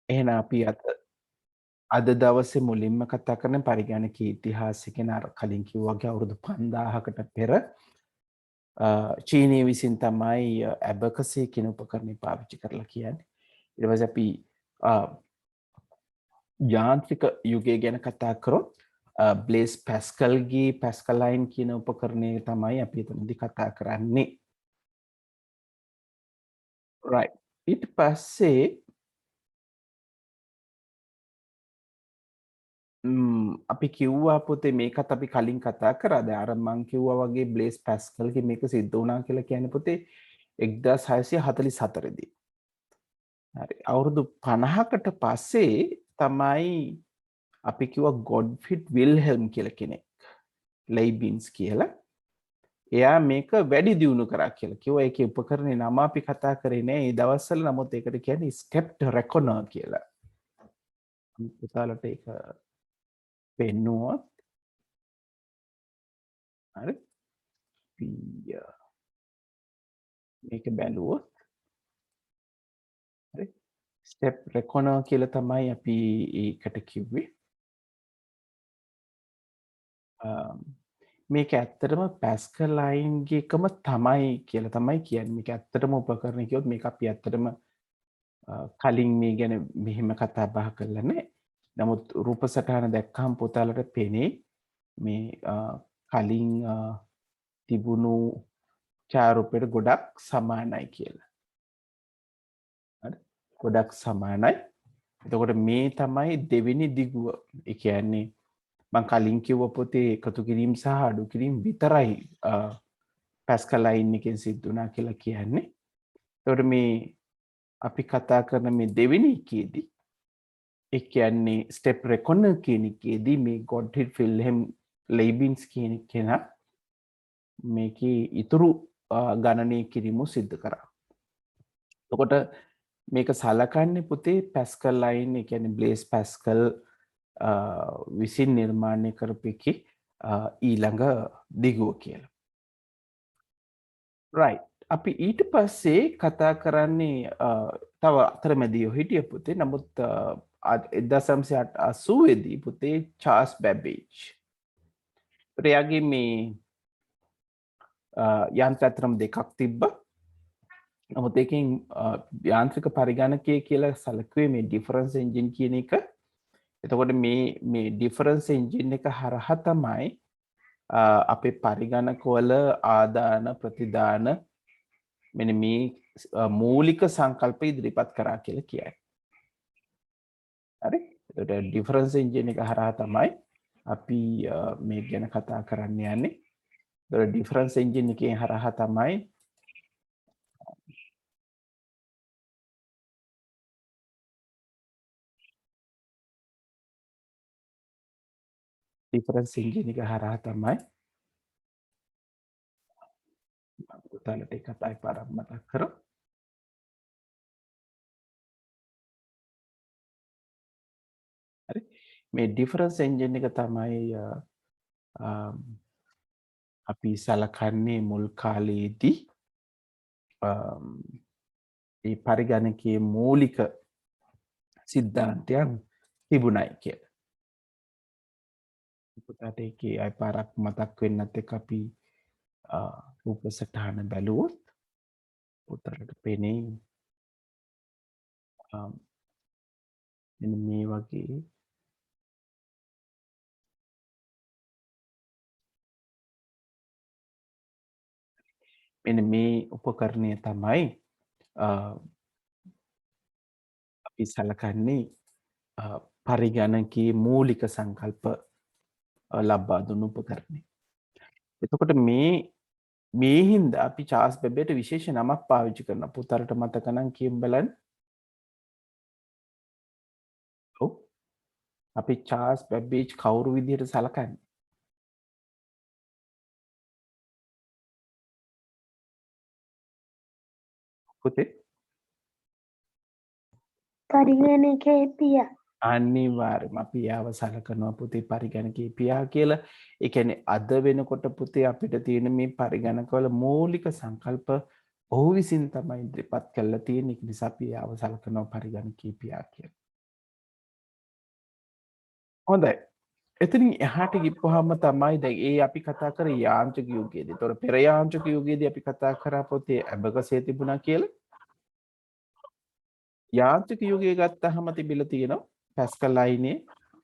එහෙනම් අපි අද දවසේ මුලින්ම කතා කරන පරිගණක ඉතිහාසය ගැන අර කලින් කිව්වා වගේ අවුරුදු 5000කට පෙර චීනය විසින් තමයි ඇබකසය කියන උපකරණය පාවිච්චි කරලා කියන්නේ. ඊට පස්සේ අපි අ, යාන්ත්‍රික යුගය ගැන කතා කරොත් බ්ලේස් පැස්කල්ගේ පැස්කලයින් කියන උපකරණය තමයි අපි එතනදී කතා කරන්නේ. රයිට්. ඊට පස්සේ අපි කිව්වා පුතේ මේකත් අපි කලින් කතා කරා. දැන් අර මං කිව්වා වගේ බ්ලේස් පැස්කල්ගේ මේක සිද්ධ වුණා කියලා කියන්නේ පුතේ 1644 දී. හරි. අවුරුදු 50කට පස්සේ තමයි අපි කිව්වා ගොඩ්ෆ්‍රිඩ් විල්හෙල්ම් කියලා කෙනෙක්. ලෙයිබින්ස් කියලා. එයා මේක වැඩි දියුණු කරා කියලා කිව්වා. ඒකේ උපකරණේ නම අපි කතා කරේ නෑ ඒ දවස්වල. නමුත් ඒකට කියන්නේ ස්ටෙප්ඩ් රෙකොනර් කියලා. පුතාලට ඒක පෙන්නුවොත් හරි. අපි මේක බැලුවොත් හරි. ස්ටෙප් රෙකොනර් කියලා තමයි අපි ඒකට කිව්වේ. මේක ඇත්තටම පැස්කලයින්ගේ එකම තමයි කියලා තමයි කියන්නේ. මේක ඇත්තටම උපකරණ කිව්වොත් මේක අපි ඇත්තටම කලින් මේ ගැන මෙහෙම කතා බහ කරලා නැහැ. නමුත් රූප සටහන දැක්කහම පුතාලට පෙනේ මේ කලින් තිබුණු ඡායාරූපයට ගොඩක් සමානයි කියලා. හරි. ගොඩක් සමානයි. එතකොට මේ තමයි දෙවෙනි දිගුව. ඒ කියන්නේ මං කලින් කිව්ව පොතේ එකතු කිරීම සහ අඩු කිරීම විතරයි පැස්කල් ලයින් එකෙන් සිද්ධ වුණා කියලා කියන්නේ. එතකොට මේ අපි කතා කරන මේ දෙවෙනි එකේදී ඒ කියන්නේ ස්ටෙප් රෙකොනර් කියන එකේදී මේ ගොඩ්ෆ්‍රිඩ් විල්හෙම් ලෙයිබින්ස් කියන කෙනා මේකේ ඉතුරු ගණනය කිරීම සිද්ධ කරා. එතකොට මේක සලකන්නේ පුතේ පැස්කල් ලයින් ඒ කියන්නේ බ්ලේස් පැස්කල් විසින් නිර්මාණය කරපු එකේ ඊළඟ දිගුව කියලා. රයිට්. අපි ඊට පස්සේ කතා කරන්නේ තව අතරමැදියෝ හිටිය පුතේ. නමුත් 1980 දී පුතේ චාර්ල්ස් බැබේජ්. එයාගේ මේ යන්ත්‍ර අතරම දෙකක් තිබ්බා. නමුත් ඒකෙන් යාන්ත්‍රික පරිගණකය කියලා සැලකුවේ මේ ඩිෆරන්ස් එන්ජින් කියන එක. එතකොට මේ ඩිෆරන්ස් එන්ජින් එක හරහා තමයි අපේ පරිගණකවල ආදාන ප්‍රතිදාන මෙන්න මේ මූලික සංකල්ප ඉදිරිපත් කරා කියලා කියයි. හරි? එතකොට ඩිෆරන්ස් එන්ජින් එක හරහා තමයි අපි මේ ගැන කතා කරන්න යන්නේ. එතකොට ඩිෆරන්ස් එන්ජින් එකේ හරහා තමයි ඩිෆරන්ස් එන්ජින් එක හරහා තමයි පුතාලට ඒ කතා පාරක් මතක් කරමු. හරි? මේ ඩිෆරන්ස් එන්ජින් එක තමයි අපි සලකන්නේ මුල් කාලයේදී ඒ පරිගණකයේ මූලික සිද්ධාන්තයන් තිබුණයි කියලා. පුතාට ඒකේ අය පාරක් මතක් වෙන්නත් එක්ක අපි රූප සටහන බැලුවොත් පුතාට පෙනේ මෙන්න මේ වගේ මෙන්න මේ උපකරණය තමයි අපි සලකන්නේ පරිගණකයේ මූලික සංකල්ප ලබා දුන්නු උපකරණය. එතකොට මේ හින්දා අපි චාර්ල්ස් බෙබේට විශේෂ නමක් පාවිච්චි කරනවා. පුතාලට මතක නම් කියමු බලන්න. ඔව්. අපි චාර්ල්ස් බැබේජ් කවුරු විදිහට සලකන්නේ? පුතේ පරිගණකයේ පියා. අනිවාර්යයෙන්ම අපි යාව සලකනවා පුතේ පරිගණකයේ පියා කියලා. ඒ කියන්නේ අද වෙනකොට පුතේ අපිට තියෙන මේ පරිගණකවල මූලික සංකල්ප ඔහු විසින් තමයි ඉදිරිපත් කරලා තියෙන්නේ. ඒ නිසා අපි යාව සලකනවා පරිගණකයේ පියා කියලා. හොඳයි. එතනින් එහාට ගිප්පුවාම තමයි දැන් ඒ අපි කතා කරේ යාන්ත්‍රික යුගයේදී. ඒතොර පෙර යාන්ත්‍රික යුගයේදී අපි කතා කරා පොතේ ඇබකසේ තිබුණා කියලා. යාන්ත්‍රික යුගයේ ගත්තාම තිබිලා තියෙනවා පැස්කල් අයිනේ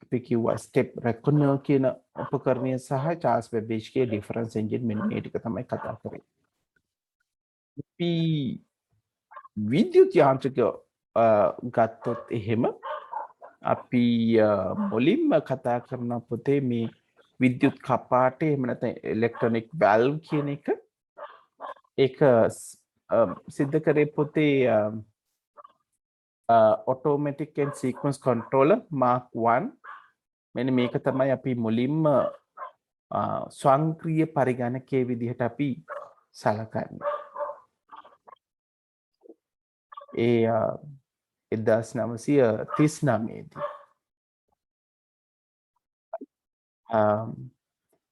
අපි කිව්වා ස්ටෙප් රෙකොනර් කියන උපකරණය සහ චාල්ස් බෙබේජ්ගේ ඩිෆරන්ස් එන්ජින් මෙන්න මේ ටික තමයි කතා කරේ. අපි විද්‍යුත් යාන්ත්‍රිකය ගත්තොත් එහෙම අපි මුලින්ම කතා කරන පොතේ මේ විද්‍යුත් කපාටේ එහෙම නැත්නම් ඉලෙක්ට්‍රොනික වැල්ව් කියන එක ඒක සිද්ධ කරේ පොතේ automatic and sequence controller mark 1 මෙන්න මේක තමයි අපි මුලින්ම ස්වංක්‍රීය පරිගණකයේ විදිහට අපි සලකන්නේ. ඒ 1939 දී.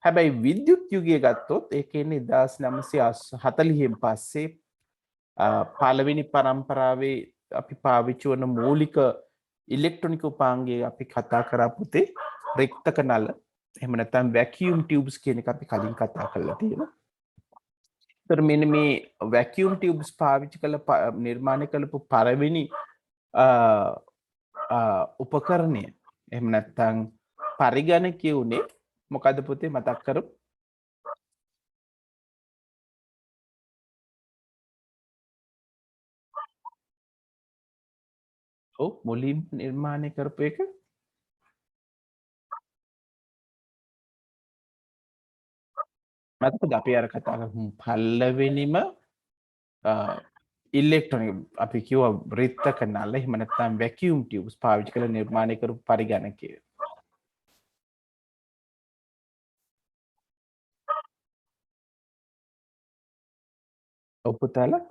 හැබැයි විද්‍යුත් යුගය ගත්තොත් ඒ කියන්නේ 1940න් පස්සේ පළවෙනි පරම්පරාවේ අපි පාවිච්චි වන මූලික ඉලෙක්ට්‍රොනික උපාංගය අපි කතා කරා පුතේ රික්තක නල එහෙම නැත්නම් වැකියුම් ටියුබ්ස් කියන එක අපි කලින් කතා කරලා තියෙනවා. ඒතර මෙන්න මේ වැකියුම් ටියුබ්ස් පාවිච්චි කළ නිර්මාණය කළපු පළවෙනි උපකරණය එහෙම නැත්නම් පරිගණකය උනේ මොකද්ද පුතේ මතක් කරමු. ඔව් මුලින්ම නිර්මාණය කරපු එක මතකද අපි අර කතා කරපු පළවෙනිම ඉලෙක්ට්‍රොනික අපි කිව්වා වෘත්තක නල එහෙම නැත්නම් වැකියුම් ටියුබ්ස් පාවිච්චි කරලා නිර්මාණය කරපු පරිගණකය. ඔව් පුතාලා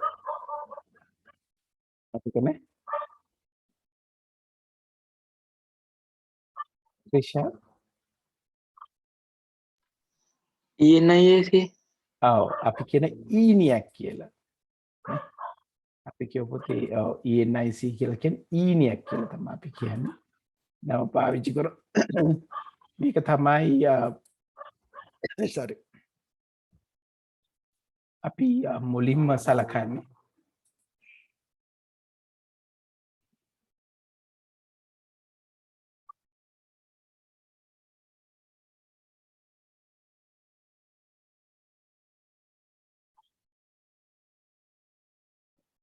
මතක නැහැ. ක්‍රිෂා ENIAC ඔව් අපි කියන ඊනියක් කියලා. අපි කියපු පොතේ ENIC කියලා කියන්නේ ඊනියක් කියලා තමයි අපි කියන්නේ. නම පාවිච්චි කර මේක තමයි sorry අපි මුලින්ම සලකන්නේ.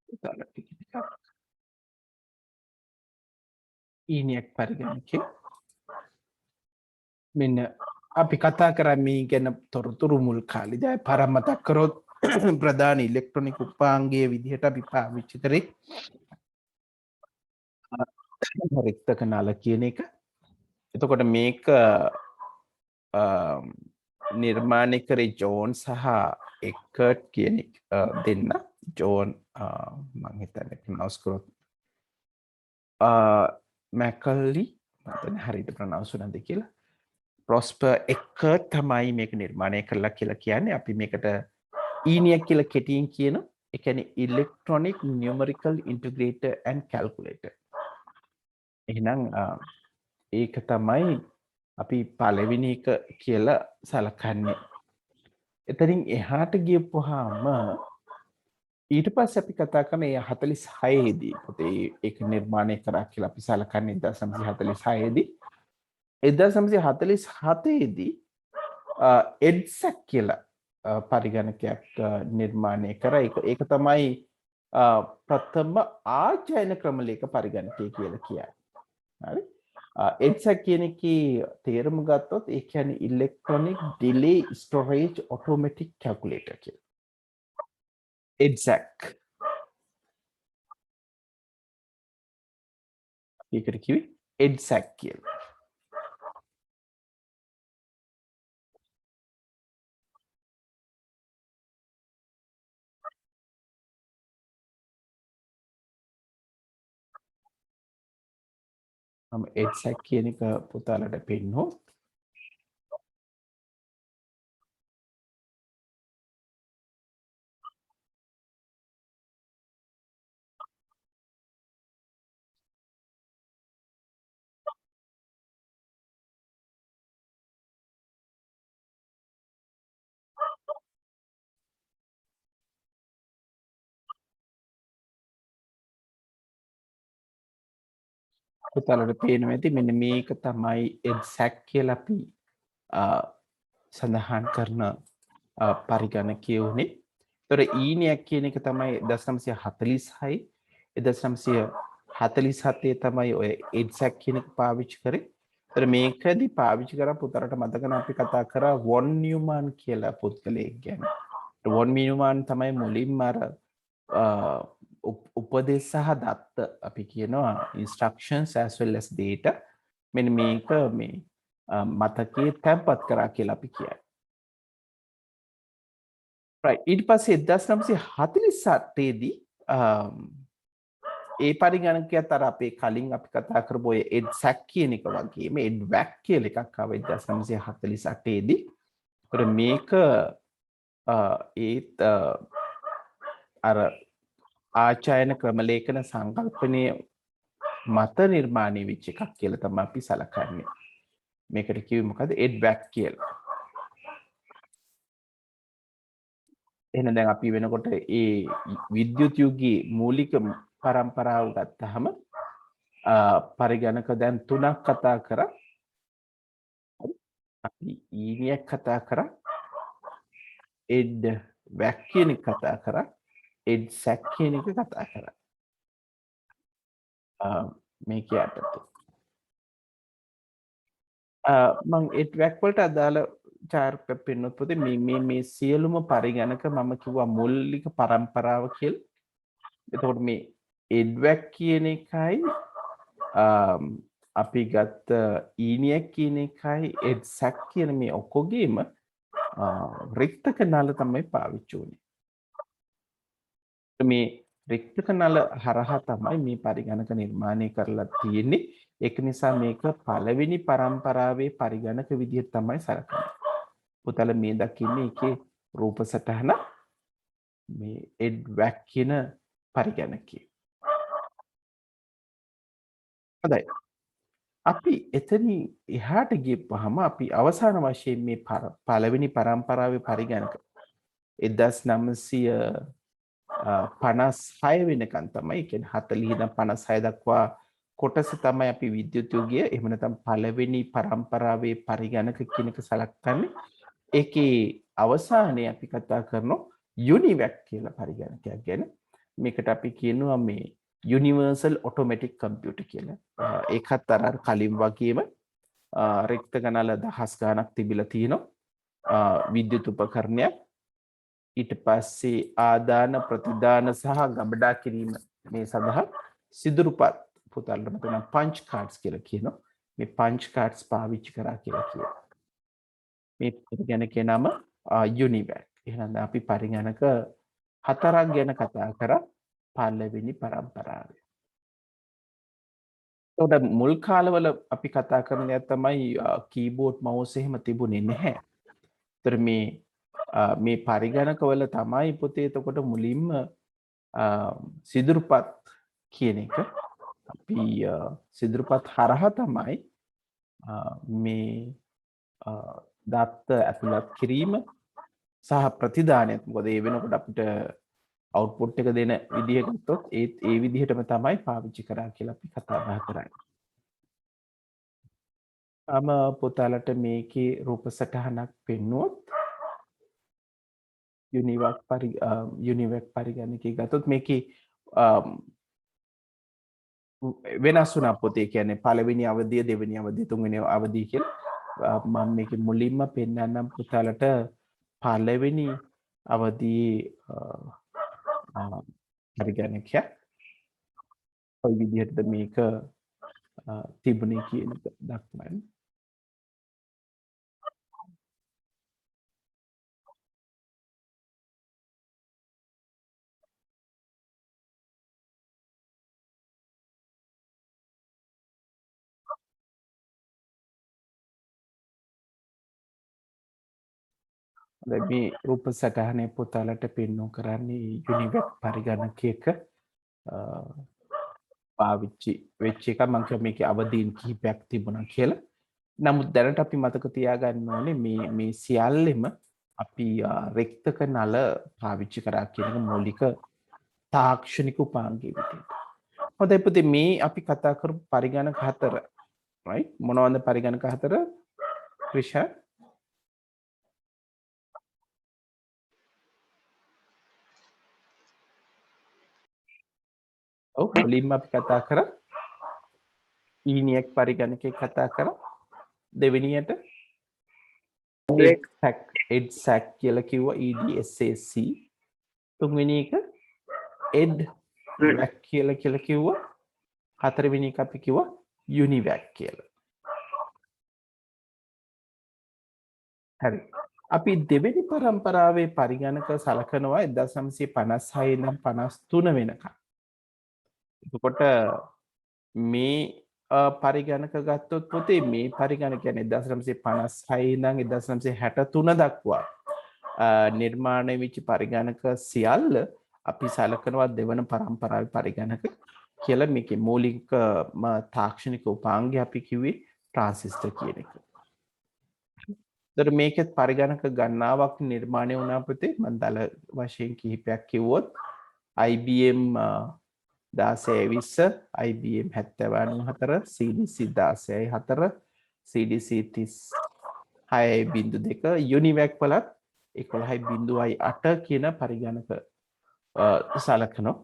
පුතාලා ටික ටිකක් ඊනියක් පරිගණකේ මෙන්න අපි කතා කරන්නේ මේ ගැන තොරතුරු මුල් කාලේ. දැන් පාරක් මතක් කරොත් ප්‍රධාන ඉලෙක්ට්‍රොනික උපාංගයේ විදිහට අපි පාවිච්චි කරේ රික්තක නල කියන එක. එතකොට මේක නිර්මාණය කරේ ජෝන් සහ එකර්ට් කියන දෙන්න. ජෝන් මං හිතන්නේ ප්‍රොනවුන්ස් කරොත් මැකල්ලි මම හරියට ප්‍රොනවුන්ස් වුණාද කියලා. ප්‍රොස්පර් එකර්ට් තමයි මේක නිර්මාණය කළා කියලා කියන්නේ. අපි මේකට ඊනියක් කියලා කෙටියෙන් කියනවා. ඒ කියන්නේ ඉලෙක්ට්‍රොනික නියුමරිකල් ඉන්ටිග්‍රේටර් ඇන්ඩ් කැල්කියුලේටර්. එහෙනම් ඒක තමයි අපි පළවෙනි එක කියලා සලකන්නේ. එතනින් එහාට ගියපුවාම ඊට පස්සේ අපි කතා කරන ඒ 46 දී පොතේ ඒක නිර්මාණය කරා කියලා අපි සලකන්නේ 1946 දී. 1947 දී එඩ්සැක් කියලා පරිගණකයක් නිර්මාණය කරා. ඒක තමයි ප්‍රථම ආචයන ක්‍රමලේඛ පරිගණකය කියලා කියන්නේ. හරි. එඩ්සැක් කියන එකේ තේරුම ගත්තොත් ඒ කියන්නේ ඉලෙක්ට්‍රොනික ඩිලේ ස්ටෝරේජ් ඔටෝමැටික් කැල්කියුලේටර් කියලා. එඩ්සැක්. ඒකට කිව්වේ එඩ්සැක් කියලා. මම එඩ්සැක් කියන එක පුතාලට පෙන්නනවා. පුතාලට පේනවා ඇති මෙන්න මේක තමයි එක්සැක්ට් කියලා අපි සඳහන් කරන පරිගණකය උනේ. ඒතර ඊනියක් කියන එක තමයි 1946 1947 තමයි ඔය එක්සැක්ට් කියන එක පාවිච්චි කරේ. ඒතර මේකදී පාවිච්චි කරා පුතාලට මතක නම් අපි කතා කරා වොන් නියුමන් කියලා පුද්ගලයෙක් ගැන. වොන් නියුමන් තමයි මුලින්ම අර උපදේශ සහ දත්ත අපි කියනවා instructions as well as data මෙන්න මේක මේ මතකයේ තැන්පත් කරා කියලා අපි කියයි. right ඊට පස්සේ 1948 දී ඒ පරිගණකයත් අර අපේ කලින් අපි කතා කරපු ඔය එඩ්සැක් කියන එක වගේම එඩ්වැක් කියලා එකක් ආවා 1948 දී. ඒතර මේක ඒත් අර ආචායන ක්‍රමලේඛන සංකල්පනය මත නිර්මාණය වෙච්ච එකක් කියලා තමයි අපි සලකන්නේ. මේකට කිව්වේ මොකද? එඩ්වැක් කියලා. එහෙනම් දැන් අපි වෙනකොට ඒ විද්‍යුත් යුගයේ මූලික පරම්පරාව ගත්තාම පරිගණක දැන් තුනක් කතා කරා. අපි ඊනියක් කතා කරා. එඩ්වැක් කියන එක කතා කරා. එඩ්සැක් කියන එක කතා කරා. මේක යටතේ මම එඩ්වැක් වලට අදාළ චාර්ට් එකක් පෙන්වුවොත් පුතේ මේ සියලුම පරිගණක මම කිව්වා මූලික පරම්පරාව කියලා. එතකොට මේ එඩ්වැක් කියන එකයි අපි ගත්ත ඊනියක් කියන එකයි එඩ්සැක් කියන මේ ඔක්කොගේම රික්තක නල තමයි පාවිච්චි වුනේ. මේ රික්තක නල හරහා තමයි මේ පරිගණක නිර්මාණය කරලා තියෙන්නේ. ඒක නිසා මේක පළවෙනි පරම්පරාවේ පරිගණක විදිහට තමයි සැලකන්නේ. පුතල මේ දකින්නේ ඒකේ රූප සටහන මේ එඩ්වැක් කියන පරිගණකය. හොඳයි. අපි එතනින් එහාට ගියපුවාම අපි අවසාන වශයෙන් මේ පළවෙනි පරම්පරාවේ පරිගණක 1956 වෙනකන් තමයි කියන්නේ 40 ඉඳන් 56 දක්වා කොටස තමයි අපි විද්‍යුත් යුගය එහෙම නැත්නම් පළවෙනි පරම්පරාවේ පරිගණක කියන එක සලකන්නේ. ඒකේ අවසානයේ අපි කතා කරනවා යුනිවැක් කියලා පරිගණකයක් ගැන. මේකට අපි කියනවා මේ යුනිවර්සල් ඔටෝමැටික් කම්පියුටර් කියලා. ඒකත් අර කලින් වගේම රික්ත ගණන දහස් ගණක් තිබිලා තියෙනවා. විද්‍යුත් උපකරණයක්. ඊට පස්සේ ආදාන ප්‍රතිදාන සහ ගබඩා කිරීම මේ සඳහා සිදුරුපත් පුතල්ට මතක නම් පංච් කාඩ්ස් කියලා කියනවා. මේ පංච් කාඩ්ස් පාවිච්චි කරා කියලා කියනවා. මේ පරිගණකේ නම යුනිවැක්. එහෙනම් අපි පරිගණක හතරක් ගැන කතා කරා පළවෙනි පරම්පරාවේ. ඒකට මුල් කාලවල අපි කතා කරන දේ තමයි කීබෝඩ් මවුස් එහෙම තිබුණේ නැහැ. ඒතර මේ පරිගණකවල තමයි පුතේ එතකොට මුලින්ම සිදුරුපත් කියන එක අපි සිදුරුපත් හරහා තමයි මේ දත්ත ඇතුළත් කිරීම සහ ප්‍රතිදානයත් මොකද ඒ වෙනකොට අපිට අවුට්පුට් එක දෙන විදිහ ගත්තොත් ඒ විදිහටම තමයි පාවිච්චි කරා කියලා අපි කතා බහ කරන්නේ. පුතාලට මේකේ රූප සටහනක් පෙන්වුවොත් යුනිවැක් පරිගණකය ගත්තොත් මේකේ වෙනස් වුණා පුතේ කියන්නේ පළවෙනි අවධිය දෙවෙනි අවධිය තුන්වෙනි අවධිය කියලා මම මේකේ මුලින්ම පෙන්නන්නම් පුතාලට පළවෙනි අවධියේ පරිගණකය කොයි විදිහටද මේක තිබුණේ කියන එක දක්වන්න. මේ රූප සටහනේ පුතාලට පෙන්වු කරන්නේ යුනිවැක් පරිගණකයක පාවිච්චි වෙච්ච එක මම කිය මේකේ අවදීන් කිහිපයක් තිබුණා කියලා. නමුත් දැනට අපි මතක තියාගන්න ඕනේ මේ සියල්ලෙම අපි රික්තක නල පාවිච්චි කරා කියන එක මූලික තාක්ෂණික උපාංගය විදිහට. හොඳයි පුතේ මේ අපි කතා කරපු පරිගණක හතර right මොනවද පරිගණක හතර ක්‍රිෂා ඔව් මුලින්ම අපි කතා කරා ඊනියක් පරිගණකේ කතා කරා දෙවෙනියට EDSAC කියලා කිව්වා EDSAC තුන්වෙනි එක EDVAC කියලා කිව්වා හතරවෙනි එක අපි කිව්වා UNIVAC කියලා. හරි. අපි දෙවෙනි පරම්පරාවේ පරිගණක සලකනවා 1956 ඉඳන් 53 වෙනකම්. එතකොට මේ පරිගණක ගත්තොත් පුතේ මේ පරිගණක කියන්නේ 1956 ඉඳන් 1963 දක්වා නිර්මාණය වෙච්ච පරිගණක සියල්ල අපි සලකනවා දෙවන පරම්පරාවේ පරිගණක කියලා. මේකේ මූලිකම තාක්ෂණික උපාංගය අපි කිව්වේ ට්‍රාන්සිස්ටර් කියන එක. ඒතර මේකෙත් පරිගණක ගණනාවක් නිර්මාණය වුණා පුතේ. මම දල වශයෙන් කිහිපයක් කිව්වොත් IBM 1620 IBM 7094 CDC 1604 CDC 36.2 UNIVAC වලත් 11.8 කියන පරිගණක සලකනවා.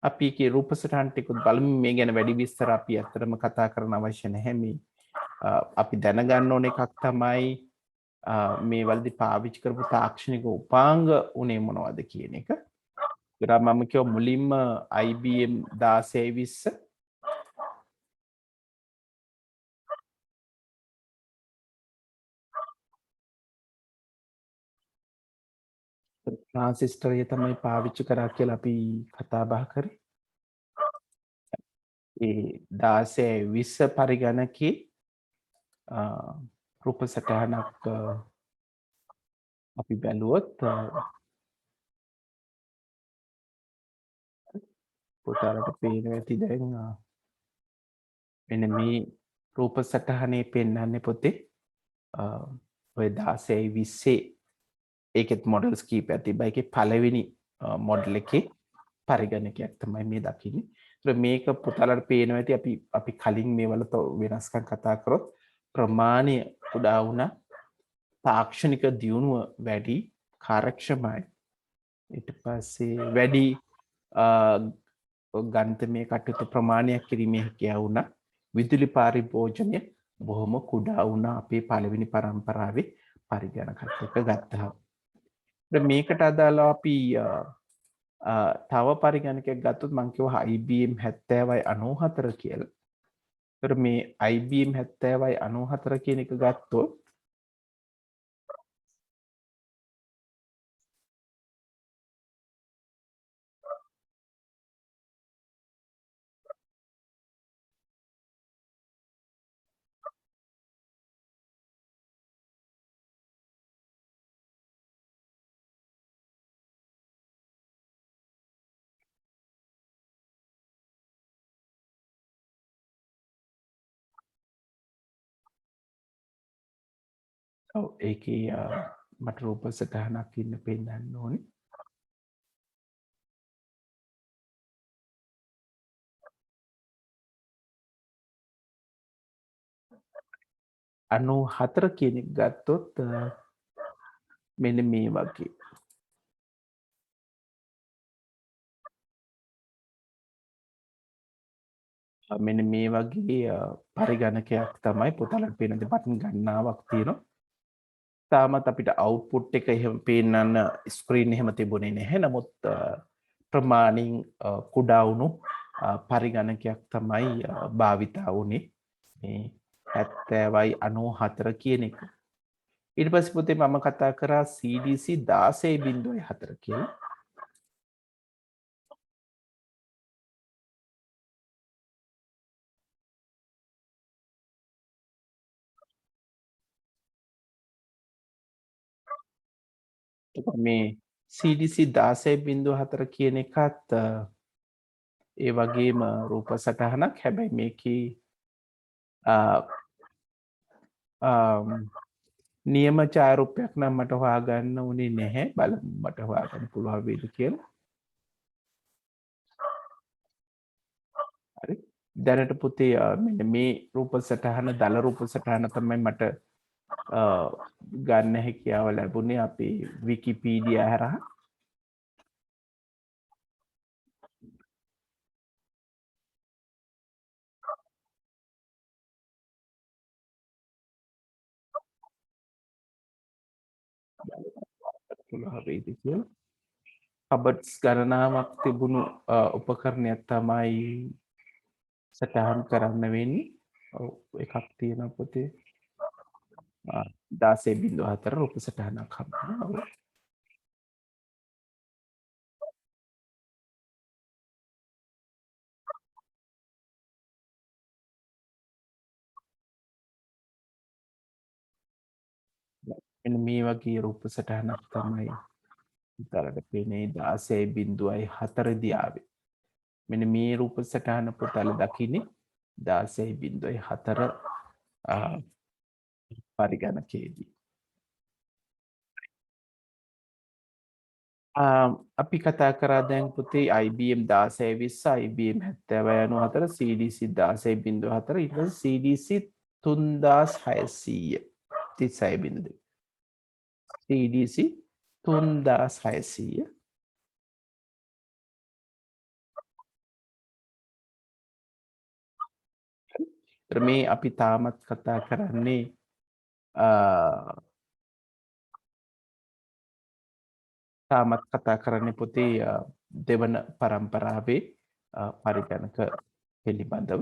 අපි ඒකේ රූප සටහන් ටික බලමු. මේ ගැන වැඩි විස්තර අපි අත්‍තරම කතා කරන්න අවශ්‍ය නැහැ. මේ අපි දැනගන්න ඕන එකක් තමයි මේ වලදී පාවිච්චි කරපු තාක්ෂණික උපාංග උනේ මොනවද කියන එක. ඒකට මම කියව මුලින්ම IBM 1620 ට්‍රාන්සිස්ටරය තමයි පාවිච්චි කරා කියලා අපි කතා බහ කරේ. ඒ 1620 පරිගණකේ රූප සටහනක් අපි බැලුවොත් පුතාලට පේනවා ඇති දැන් මෙන්න මේ රූප සටහනේ පෙන්වන්නේ පොතේ ඔය 1620 ඒකෙත් මොඩල්ස් කීපයක් තිබ්බා. ඒකේ පළවෙනි මොඩල් එකේ පරිගණකයක් තමයි මේ දකින්නේ. ඒත් මේක පුතාලට පේනවා ඇති අපි කලින් මේවල වෙනස්කම් කතා කරොත් ප්‍රමාණය කුඩා වුණා, තාක්ෂණික දියුණුව වැඩි, කාර්යක්ෂමයි. ඊට පස්සේ වැඩි ගණිතමය කටයුතු ප්‍රමාණයක් කිරීමේ හැකියාව වුණා. විදුලි පරිභෝජනය බොහොම කුඩා වුණා අපේ පළවෙනි පරම්පරාවේ පරිගණකත් එක්ක ගත්තා. මේකට අදාළව අපි තව පරිගණකයක් ගත්තොත් මම කිව්වා IBM 7094 කියලා. ඒතර මේ IBM 7094 කියන එක ගත්තොත් ඔව් ඒකේ මට රූප සටහනක් ඉන්න පෙන්නන්න ඕනේ. අනු 4 කියන එක ගත්තොත් මෙන්න මේ වගේ. මෙන්න මේ වගේ පරිගණකයක් තමයි පුතාලට පේන බටන් ගණනාවක් තියෙනවා. තාමත් අපිට අවුට්පුට් එක එහෙම පේන්නන්න ස්ක්‍රීන් එහෙම තිබුණේ නැහැ. නමුත් ප්‍රමාණින් කුඩා වුණු පරිගණකයක් තමයි භාවිතා වුණේ මේ 7094 කියන එක. ඊට පස්සේ පුතේ මම කතා කරා CDC 16.4 කියලා. මේ CDC 16.4 කියන එකත් ඒ වගේම රූප සටහනක්. හැබැයි මේකේ නියම ඡායාරූපයක් නම් මට හොයාගන්න උනේ නැහැ. බලමු මට හොයාගන්න පුළුවන් වේද කියලා. දැනට පුතේ මෙන්න මේ රූප සටහන දල රූප සටහන තමයි මට ගන්න හැකියාව ලැබුණේ අපේ විකිපීඩියා හරහා. කබඩ්ස් ගණනාවක් තිබුණු උපකරණයක් තමයි සටහන් කරන්න වෙන්නේ. ඔව් එකක් තියෙනවා පුතේ. 16.4 රූප සටහනක් හම්බුණා. මෙන්න මේ වගේ රූප සටහනක් තමයි පුතාලට පේන්නේ 16.4 දියාවේ. මෙන්න මේ රූප සටහන පුතාලා දකින්නේ 16.4 පරිගණකයේදී. අපි කතා කරා දැන් පුතේ IBM 1620 IBM 7094 CDC 16.4 ඊට පස්සේ CDC 3600 36.2 CDC 3600 මේ අපි තාමත් කතා කරන්නේ පුතේ දෙවන පරම්පරාවේ පරිගණක පිළිබඳව.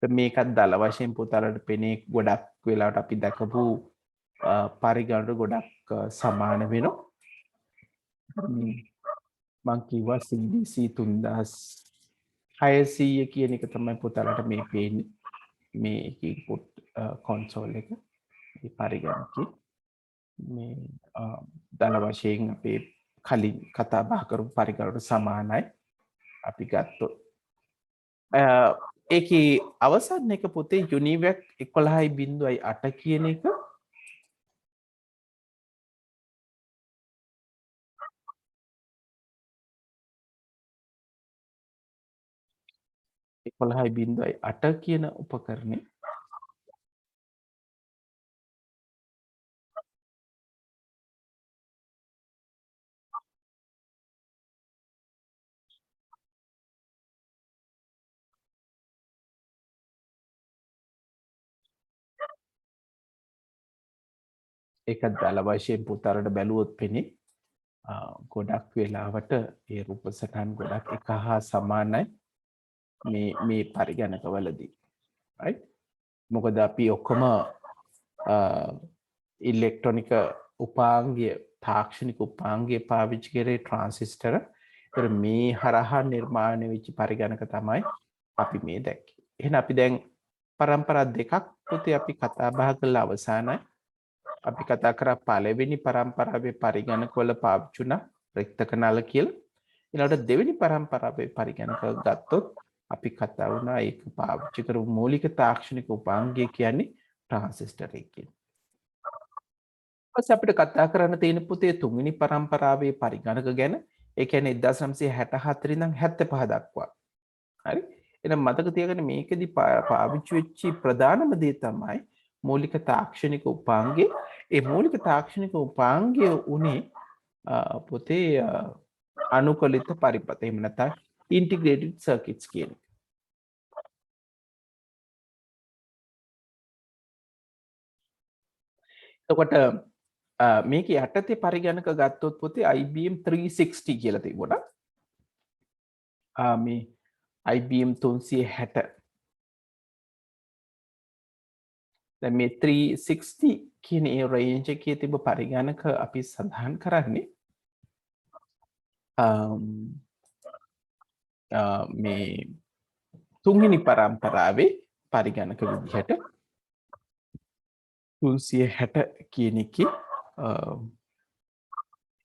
මේකත් දල වශයෙන් පුතාලට පෙනේ ගොඩක් වෙලාවට අපි දැකපු පරිගණක ගොඩක් සමාන වෙනවා. මං කිව්වා CDC 3600 කියන එක තමයි පුතාලට මේ පේන්නේ. මේ ඉන්පුට් කන්සෝල් එක මේ පරිගණකේ මේ දල වශයෙන් අපේ කලින් කතා බහ කරපු පරිගණකට සමානයි අපි ගත්තොත්. ඒකේ අවසන් එක පුතේ යුනිවැක් 11.8 කියන එක කියන උපකරණය ඒක දල වශයෙන් පුතාලට බැලුවොත් පෙනේ ගොඩක් වෙලාවට ඒ රූප සටහන් ගොඩක් එක හා සමානයි මේ පරිගණකවලදී. right? මොකද අපි ඔක්කොම ඉලෙක්ට්‍රොනික උපාංගය තාක්ෂණික උපාංගය පාවිච්චි කරේ ට්‍රාන්සිස්ටර. ඒතර මේ හරහා නිර්මාණය වෙච්ච පරිගණක තමයි අපි මේ දැක්කේ. එහෙනම් අපි දැන් පරම්පරා දෙකක් පුතේ අපි කතා බහ කළා අවසానයි. අපි කතා කරා පළවෙනි පරම්පරාවේ පරිගණකවල පාවිච්චි වුණා රික්තක නල කියලා. ඊළඟට දෙවෙනි පරම්පරාවේ පරිගණක ගත්තොත් අපි කතා වුණා ඒක පාවිච්චි කරපු මූලික තාක්ෂණික උපාංගය කියන්නේ ට්‍රාන්සිස්ටර් එක කියන. ඊපස්සේ අපිට කතා කරන්න තියෙන පුතේ තුන්වෙනි පරම්පරාවේ පරිගණක ගැන. ඒ කියන්නේ 1964 ඉඳන් 75 දක්වා. හරි? එහෙනම් මතක තියාගන්න මේකෙදි පාවිච්චි වෙච්ච ප්‍රධානම දේ තමයි මූලික තාක්ෂණික උපාංගය. ඒ මූලික තාක්ෂණික උපාංගය උනේ පුතේ අනුකලිත පරිපථ. එහෙම නැත්නම් integrated circuits කියන එක. එතකොට මේක යටතේ පරිගණක ගත්තොත් පුතේ IBM 360 කියලා තිබුණා. මේ IBM 360 දැන් මේ 360 කියන ඒ රේන්ජ් එකේ තිබ්බ පරිගණක අපි සඳහන් කරන්නේ මේ තුන්වෙනි පරම්පරාවේ පරිගණක විදිහට 360 කියන එකේ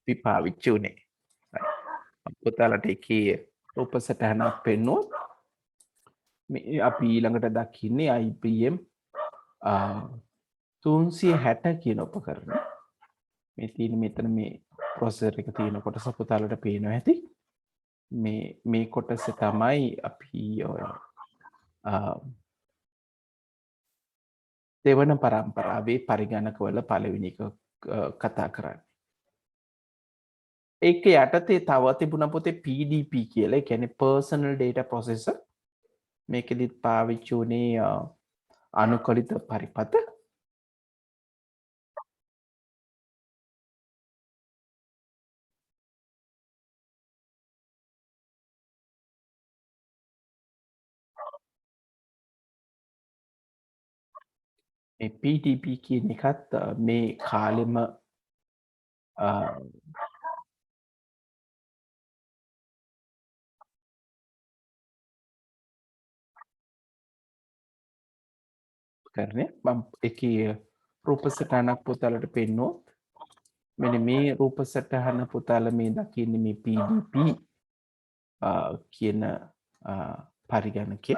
අපි පාවිච්චි උනේ. පුතාලට එකේ රූප සටහනක් පෙන්වුවොත් මේ අපි ඊළඟට දකින්නේ IBM 360 කියන උපකරණය. මේ තියෙන මෙතන මේ ප්‍රොසෙසර් එක තියෙන කොටස පුතාලට පේනවා ඇති. මේ කොටස තමයි අපි දෙවන පරම්පරාවේ පරිගණකවල පළවෙනි එක කතා කරන්නේ. ඒක යටතේ තව තිබුණ පොතේ PDP කියලා. ඒ කියන්නේ personal data processor. මේකෙදිත් පාවිච්චි වුණේ අනුකලිත පරිපත. මේ PDP කියන එකත් මේ කාලෙම කරන්නේ. මම එකේ රූප සටහනක් පුතාලට පෙන්නුවොත් මෙන්න මේ රූප සටහන පුතාලා මේ දකින්නේ මේ PDP කියන පරිගණකය.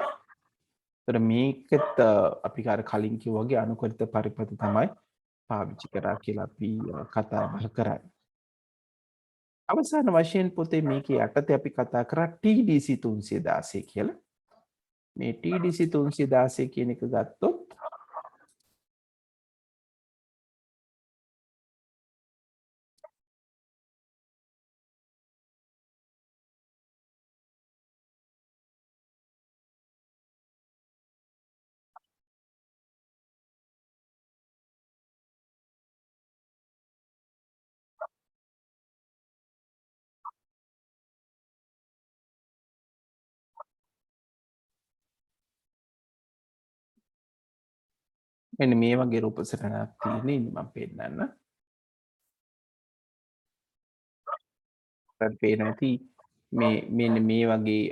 ඒතර මේකත් අපි කලින් කිව්වා වගේ අනුකලිත පරිපත තමයි පාවිච්චි කරා කියලා අපි කතා බහ කරන්නේ. අවසාන වශයෙන් පොතේ මේකේ යටතේ අපි කතා කරා TDC 316 කියලා. මේ TDC 316 කියන එක ගත්තොත් මෙන්න මේ වගේ රූප සටහනක් තියෙන්නේ මම පෙන්නන්න. අපිට පේනවා ඇති මෙන්න මේ වගේ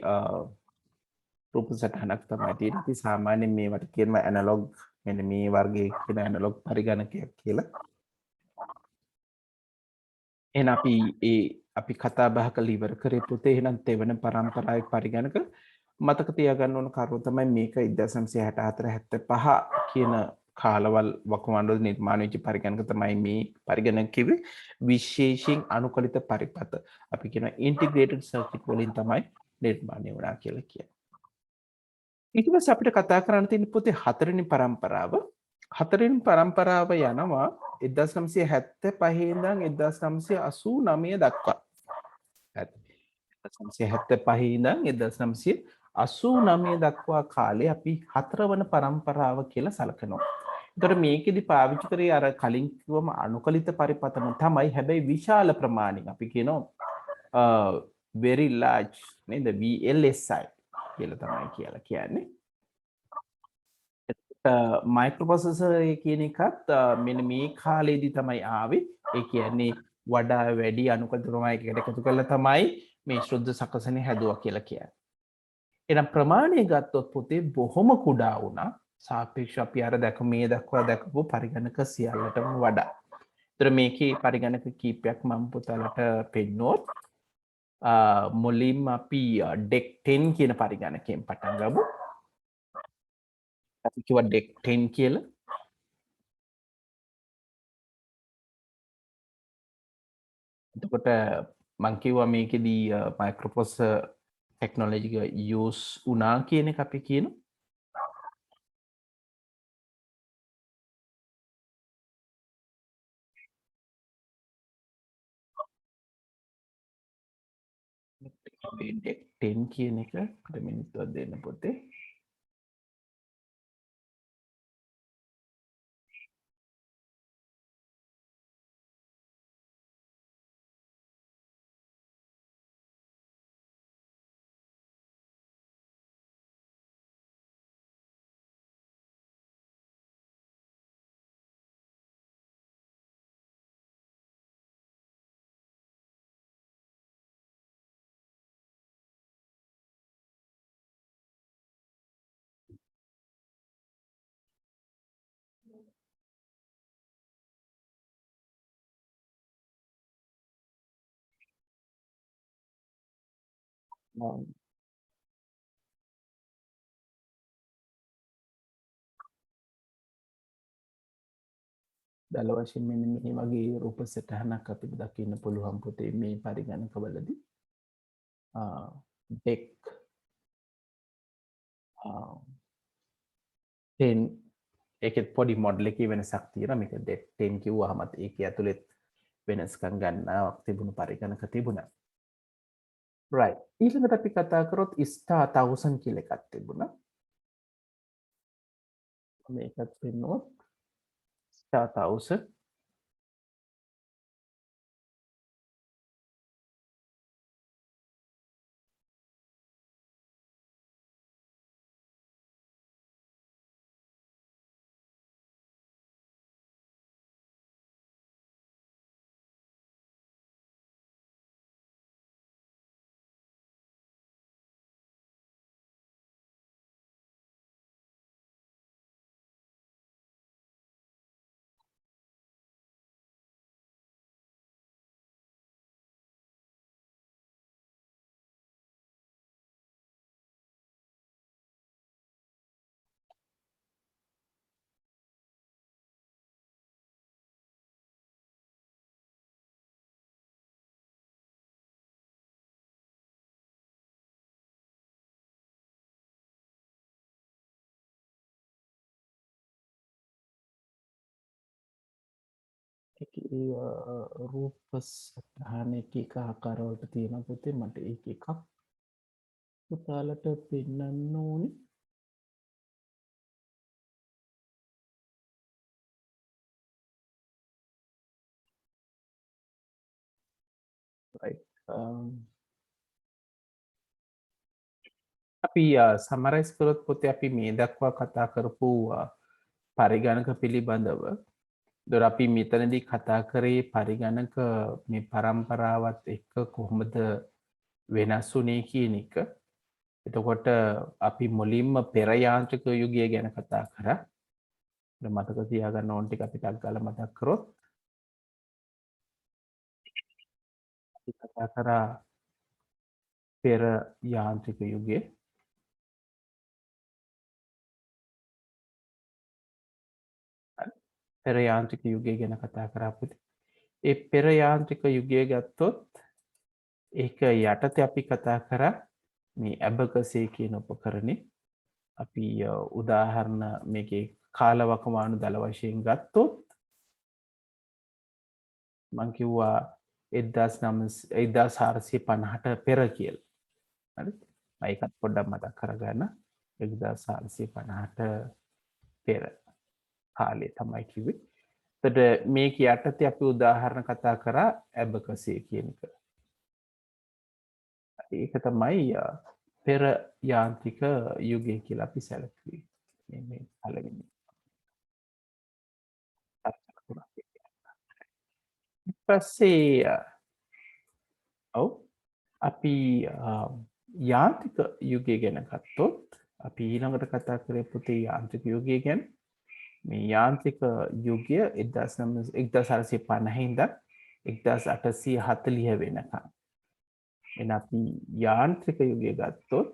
රූප සටහනක් තමයි තියෙන්නේ. ඉතින් සාමාන්‍යයෙන් මේවට කියනවා ඇනලොග්. මෙන්න මේ වර්ගයේ කියන ඇනලොග් පරිගණකයක් කියලා. එහෙනම් අපි කතා බහ කරලා ඉවර කරේ පුතේ. එහෙනම් තෙවන පරම්පරාවේ පරිගණක මතක තියාගන්න ඕන කරුණ තමයි මේක 1964 75 කියන කාලවල් වකවානුවල නිර්මාණය වෙච්ච පරිගණක තමයි මේ පරිගණක කිව්වේ. විශේෂයෙන් අනුකලිත පරිපත. අපි කියනවා ඉන්ටිග්‍රේටඩ් සර්කිට් වලින් තමයි නිර්මාණය වුණා කියලා කියන්නේ. ඊට පස්සේ අපිට කතා කරන්න තියෙන පොතේ හතරවෙනි පරම්පරාව. හතරවෙනි පරම්පරාව යනවා 1975 ඉඳන් 1989 දක්වා. 1975 ඉඳන් 1989 දක්වා කාලේ අපි හතරවන පරම්පරාව කියලා සලකනවා. ඒතර මේකෙදි පාවිච්චි කරේ අර කලින් කිව්වම අනුකලිත පරිපතම තමයි. හැබැයි විශාල ප්‍රමාණික අපි කියනවා very large නේද VLSI කියලා තමයි කියලා කියන්නේ. මයික්‍රෝප්‍රොසෙසර් කියන එකත් මෙන්න මේ කාලේදී තමයි ආවේ. ඒ කියන්නේ වඩා වැඩි අනුකලිත ප්‍රමාණයකට එකතු කරලා තමයි මේ ශුද්ධ සකසනේ හැදුවා කියලා කියන්නේ. එහෙනම් ප්‍රමාණය ගත්තොත් පුතේ බොහොම කුඩා වුණා. සාපේක්ෂව අපි අර මේ දක්වා දැකපු පරිගණක සියල්ලටම වඩා. ඒතර මේකේ පරිගණක කීපයක් මම පුතාලට පෙන්නුවොත් මුලින්ම අපි ඩෙක් 10 කියන පරිගණකයෙන් පටන් ගමු. අපි කිව්වා ඩෙක් 10 කියලා. එතකොට මං කිව්වා මේකෙදී මයික්‍රෝප්‍රොසෙසර් ටෙක්නොලොජි එක යූස් වුණා කියන එක අපි කියනවා. ඩෙක් 10 කියන එක මිනිත්තුවක් දෙන්න පොතේ. දල වශයෙන් මෙන්න මේ වගේ රූප සටහනක් අපිට දකින්න පුළුවන් පුතේ මේ පරිගණකවලදී. ඩෙක් 10 ඒකෙත් පොඩි මොඩල් එකේ වෙනසක් තියෙනවා. මේක det 10 කිව්වහමත් ඒකේ ඇතුළෙත් වෙනස්කම් ගන්නාවක් තිබුණු පරිගණක තිබුණා. right. ඊළඟට අපි කතා කරොත් star 1000 කියලා එකක් තිබුණා. මේකත් පෙන්නුවොත් star 1000 රූප සටහන එක ආකාරවලට තියෙන පුතේ මට ඒක එකක් පුතාලට පෙන්වන්න ඕනේ. right. අපි සමරයිස් කරොත් පොතේ අපි මේ දක්වා කතා කරපු පරිගණක පිළිබඳව දොර අපි මෙතනදී කතා කරේ පරිගණක මේ පරම්පරාවත් එක්ක කොහොමද වෙනස් වුනේ කියන එක. එතකොට අපි මුලින්ම පෙර යාන්ත්‍රික යුගය ගැන කතා කරා. මතක තියාගන්න ඕන ටික අපි ටක් ගාලා මතක් කරොත් අපි කතා කරා පෙර යාන්ත්‍රික යුගයේ පෙර යාන්ත්‍රික යුගය ගැන කතා කරා පුතේ. ඒ පෙර යාන්ත්‍රික යුගය ගත්තොත් ඒක යටතේ අපි කතා කරා මේ ඇබකසේ කියන උපකරණේ. අපි උදාහරණ මේකේ කාලවකවානු දල වශයෙන් ගත්තොත් මං කිව්වා 1450ට පෙර කියලා. හරි? ඒකත් පොඩ්ඩක් මතක් කරගන්න. 1450ට පෙර කාලේ තමයි කිව්වේ. එතකොට මේක යටතේ අපි උදාහරණ කතා කරා ඇබකසේ කියන එක. ඒක තමයි පෙර යාන්ත්‍රික යුගය කියලා අපි සැලකුවේ. මේ පළවෙනි ඊපස්සේ ඔව් අපි යාන්ත්‍රික යුගය ගැන ගත්තොත් අපි ඊළඟට කතා කරේ පුතේ යාන්ත්‍රික යුගය ගැන. මේ යාන්ත්‍රික යුගය 1450 ඉඳන් 1840 වෙනකම්. එන අපි යාන්ත්‍රික යුගය ගත්තොත්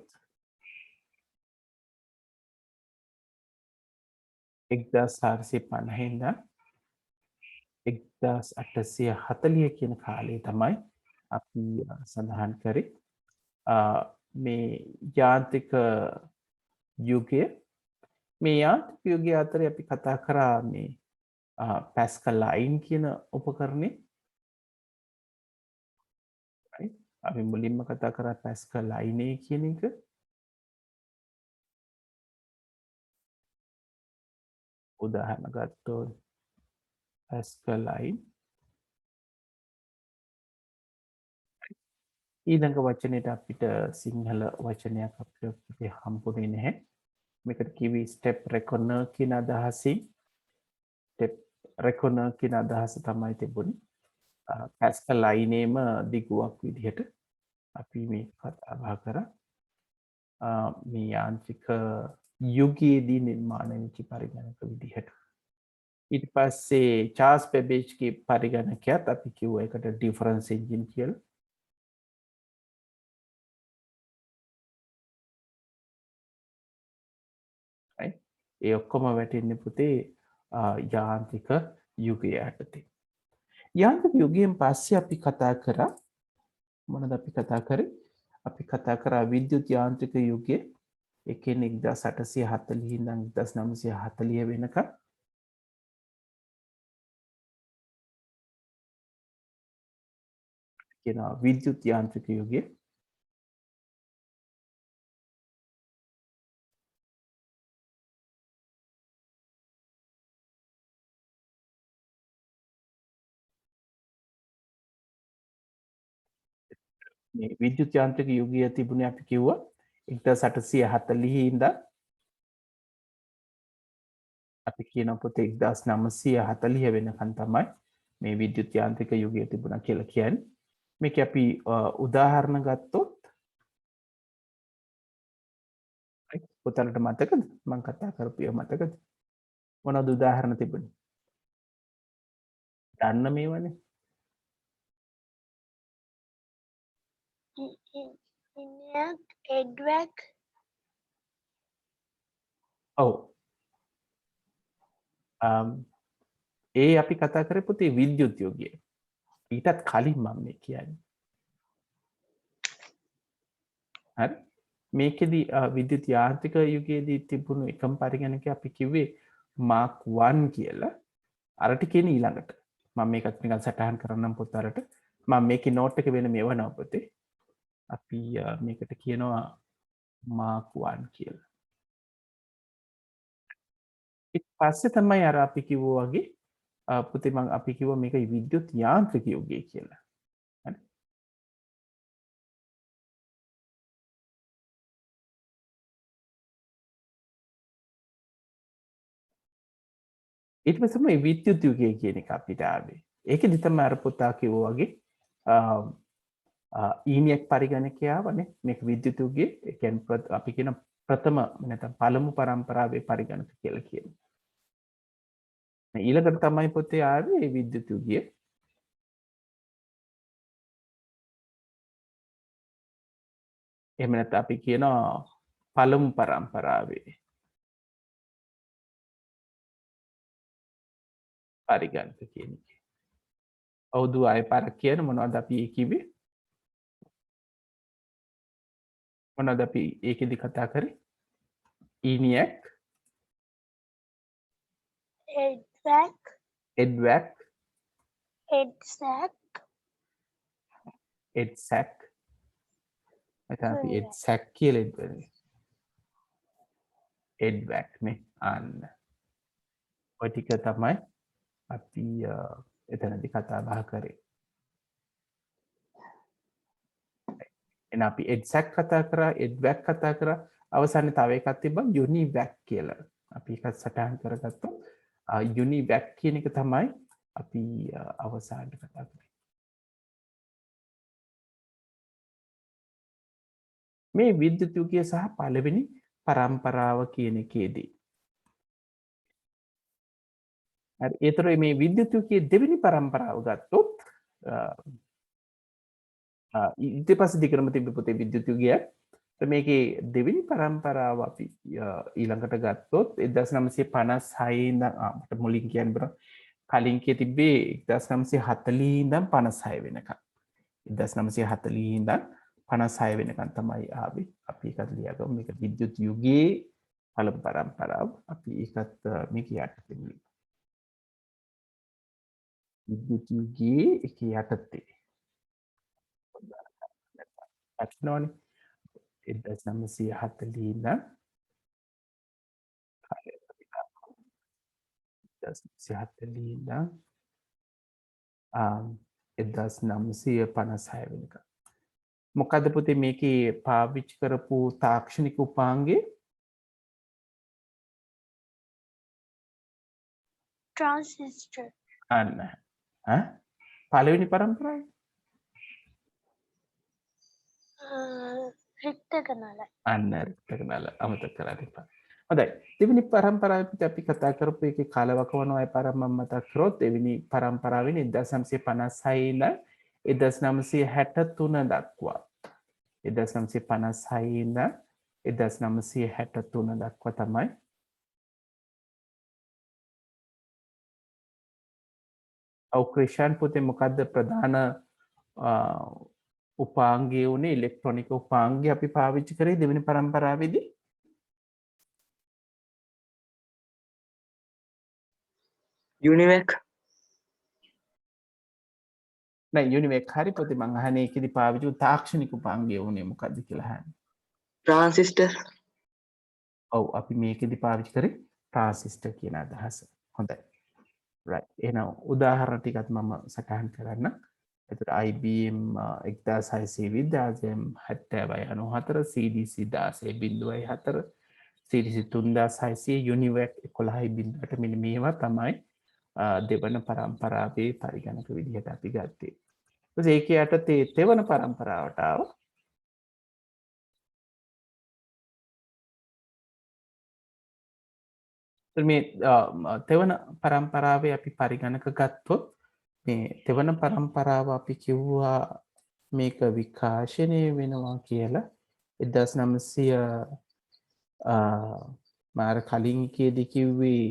1450 ඉඳන් 1840 කියන කාලය තමයි අපි සඳහන් කරේ මේ යාන්ත්‍රික යුගය. මේ යාන්ත්‍රික යුගය අතරේ අපි කතා කරා මේ පැස්කල් අයින් කියන උපකරණේ. අපි මුලින්ම කතා කරා පැස්කල් අයිනේ කියන එක. උදාහරණ ගත්තොත් පැස්කල් අයින් ඊළඟ වචනයට අපිට සිංහල වචනයක් අපිට හම්බුනේ නැහැ. මේකට කිව්වේ ස්ටෙප් රෙකෝනර් කියන අදහසින්. ස්ටෙප් රෙකෝනර් කියන අදහස තමයි තිබුණේ. පැස්කල් අයිනේම දිගුවක් විදිහට අපි මේ කතා බහ කරා. මේ යාන්ත්‍රික යුගයේදී නිර්මාණය වෙච්ච පරිගණක විදිහට. ඊට පස්සේ චාර්ල්ස් බැබේජ්ගේ පරිගණකයත් අපි කිව්වා ඒකට ඩිෆරන්ස් එන්ජින් කියලා. ඒ ඔක්කොම වැටෙන්නේ පුතේ යාන්ත්‍රික යුගය යටතේ. යාන්ත්‍රික යුගයෙන් පස්සේ අපි කතා කරා මොනවද අපි කතා කරේ? අපි කතා කරා විද්‍යුත් යාන්ත්‍රික යුගය. ඒ කියන්නේ 1840 ඉඳන් 1940 වෙනකම් කියනවා විද්‍යුත් යාන්ත්‍රික යුගය. මේ විද්‍යුත් යාන්ත්‍රික යුගය තිබුණේ අපි කිව්වා 1840 ඉඳන් අපි කියන පොතේ 1940 වෙනකන් තමයි මේ විද්‍යුත් යාන්ත්‍රික යුගය තිබුණා කියලා කියන්නේ. මේක අපි උදාහරණ ගත්තොත් පොතලට මතකද? මම කතා කරපු ඒවා මතකද? මොනවද උදාහරණ තිබුණේ? දන්න මේවනේ. ඉනියක් එඩ්වැක් ඔව්. ඒ අපි කතා කරපු තේ විද්‍යුත් යුගය. ඊටත් කලින් මම මේ කියන්නේ. හරි? මේකෙදි විද්‍යුත් යාන්ත්‍රික යුගයේදී තිබුණු එකම පරිගණකය අපි කිව්වේ මාක් 1 කියලා. අරට කියන ඊළඟට. මම මේකත් නිකන් සටහන් කරන්නම් පොත අරට. මම මේකේ නෝට් එක වෙන මෙවනවා පොතේ. අපි මේකට කියනවා මාක් 1 කියලා. ඊට පස්සේ තමයි අර අපි කිව්වා වගේ පුතේ මම අපි කිව්වා මේක විද්‍යුත් යාන්ත්‍රික යුගය කියලා. හරි? ඊට පස්සේ තමයි විද්‍යුත් යුගය කියන එක අපිට ආවේ. ඒකෙදි තමයි අර පුතා කිව්වා වගේ ඊනියක් පරිගණකය ආවනේ. මේක විද්‍යුත් යුගයේ ඒ කියන්නේ අපි කියන ප්‍රථම නැත්නම් පළමු පරම්පරාවේ පරිගණක කියලා කියනවා. ඊළඟට තමයි පොතේ ආවේ විද්‍යුත් යුගය. එහෙම නැත්නම් අපි කියනවා පළමු පරම්පරාවේ පරිගණක කියන එක. අවුදු ආයෙ පාරක් කියන මොනවද අපි කිව්වේ? මොනවද අපි ඒකෙදි කතා කරේ? ඊනියක් එඩ්වැක් එඩ්වැක් එඩ්සැක් එඩ්සැක් නැත්නම් අපි එඩ්සැක් කියලා ඉද්දන්නේ. එඩ්වැක් නේ අන්න. ඔය ටික තමයි අපි එතනදී කතා බහ කරේ. එහෙනම් අපි එඩ්සැක් කතා කරා, එඩ්වැක් කතා කරා, අවසානයේ තව එකක් තිබ්බා යුනිවැක් කියලා. අපි එකක් සටහන් කරගත්තා. යුනිවැක් කියන එක තමයි අපි අවසානයේ කතා කරේ. මේ විද්‍යුත් යුගය සහ පළවෙනි පරම්පරාව කියන එකේදී. හරි ඒතර මේ විද්‍යුත් යුගයේ දෙවෙනි පරම්පරාව ගත්තොත් ඊට පස්සේ දිගටම තිබ්බ පොතේ විද්‍යුත් යුගය මේකේ දෙවෙනි පරම්පරාව අපි ඊළඟට ගත්තොත් 1956 ඉඳන් මට මුලින් කියන්න බර කලින් කිය තිබ්බේ 1940 ඉඳන් 56 වෙනකම් 1940 ඉඳන් 56 වෙනකම් තමයි ආවේ අපි ඒකත් ලියාගමු මේක විද්‍යුත් යුගයේ පළමු පරම්පරාව අපි ඒකත් මේක යටතේ විද්‍යුත් යුගයේ ඒක යටතේ අත්නෝනේ 1940 ඉඳන් 1940 ඉඳන් 1956 වෙනකම්. මොකද්ද පුතේ මේකේ පාවිච්චි කරපු තාක්ෂණික උපාංගය? transistor අන්න. පළවෙනි පරම්පරාවේ රික්තක නල අන්න රික්තක නල අමතක කරන්න එපා. හොඳයි. දෙවෙනි පරම්පරාවේ අපි කතා කරපු එකේ කාලවකවන අය පාරක් මම මතක් කරොත් දෙවෙනි පරම්පරාවෙන් 1956 ඉඳන් 1963 දක්වා 1956 ඉඳන් 1963 දක්වා තමයි ක්‍රිෂාන් පුතේ මොකද්ද ප්‍රධාන උපාංගය වුණේ ඉලෙක්ට්‍රොනික උපාංගය අපි පාවිච්චි කරේ දෙවෙනි පරම්පරාවේදී UNIVAC නෑ යුනිවෙක් හරි පොතේ මං අහන්නේ ඒකෙදි පාවිච්චි වූ තාක්ෂණික උපාංගය උනේ මොකක්ද කියලා අහන්නේ. transistor ඔව් අපි මේකෙදි පාවිච්චි කරේ ට්‍රාන්සිස්ටර් කියන අදහස. හොඳයි. right. එහෙනම් උදාහරණ ටිකත් මම සටහන් කරන්න. එතකොට IBM 1600 විද්‍යාජයම් 7094 CDC 16.4 CDC 3600 UNIVAC 11.8 මෙන්න මේවා තමයි දෙවන පරම්පරාවේ පරිගණක විදිහට අපි ගත්තේ. ඒකේ යටතේ තෙවන පරම්පරාවට ආවා. මේ තෙවන පරම්පරාවේ අපි පරිගණක ගත්තොත් මේ තෙවන පරම්පරාව අපි කිව්වා මේක විකාශනය වෙනවා කියලා 1900 මාර කලින් එකේදී කිව්වේ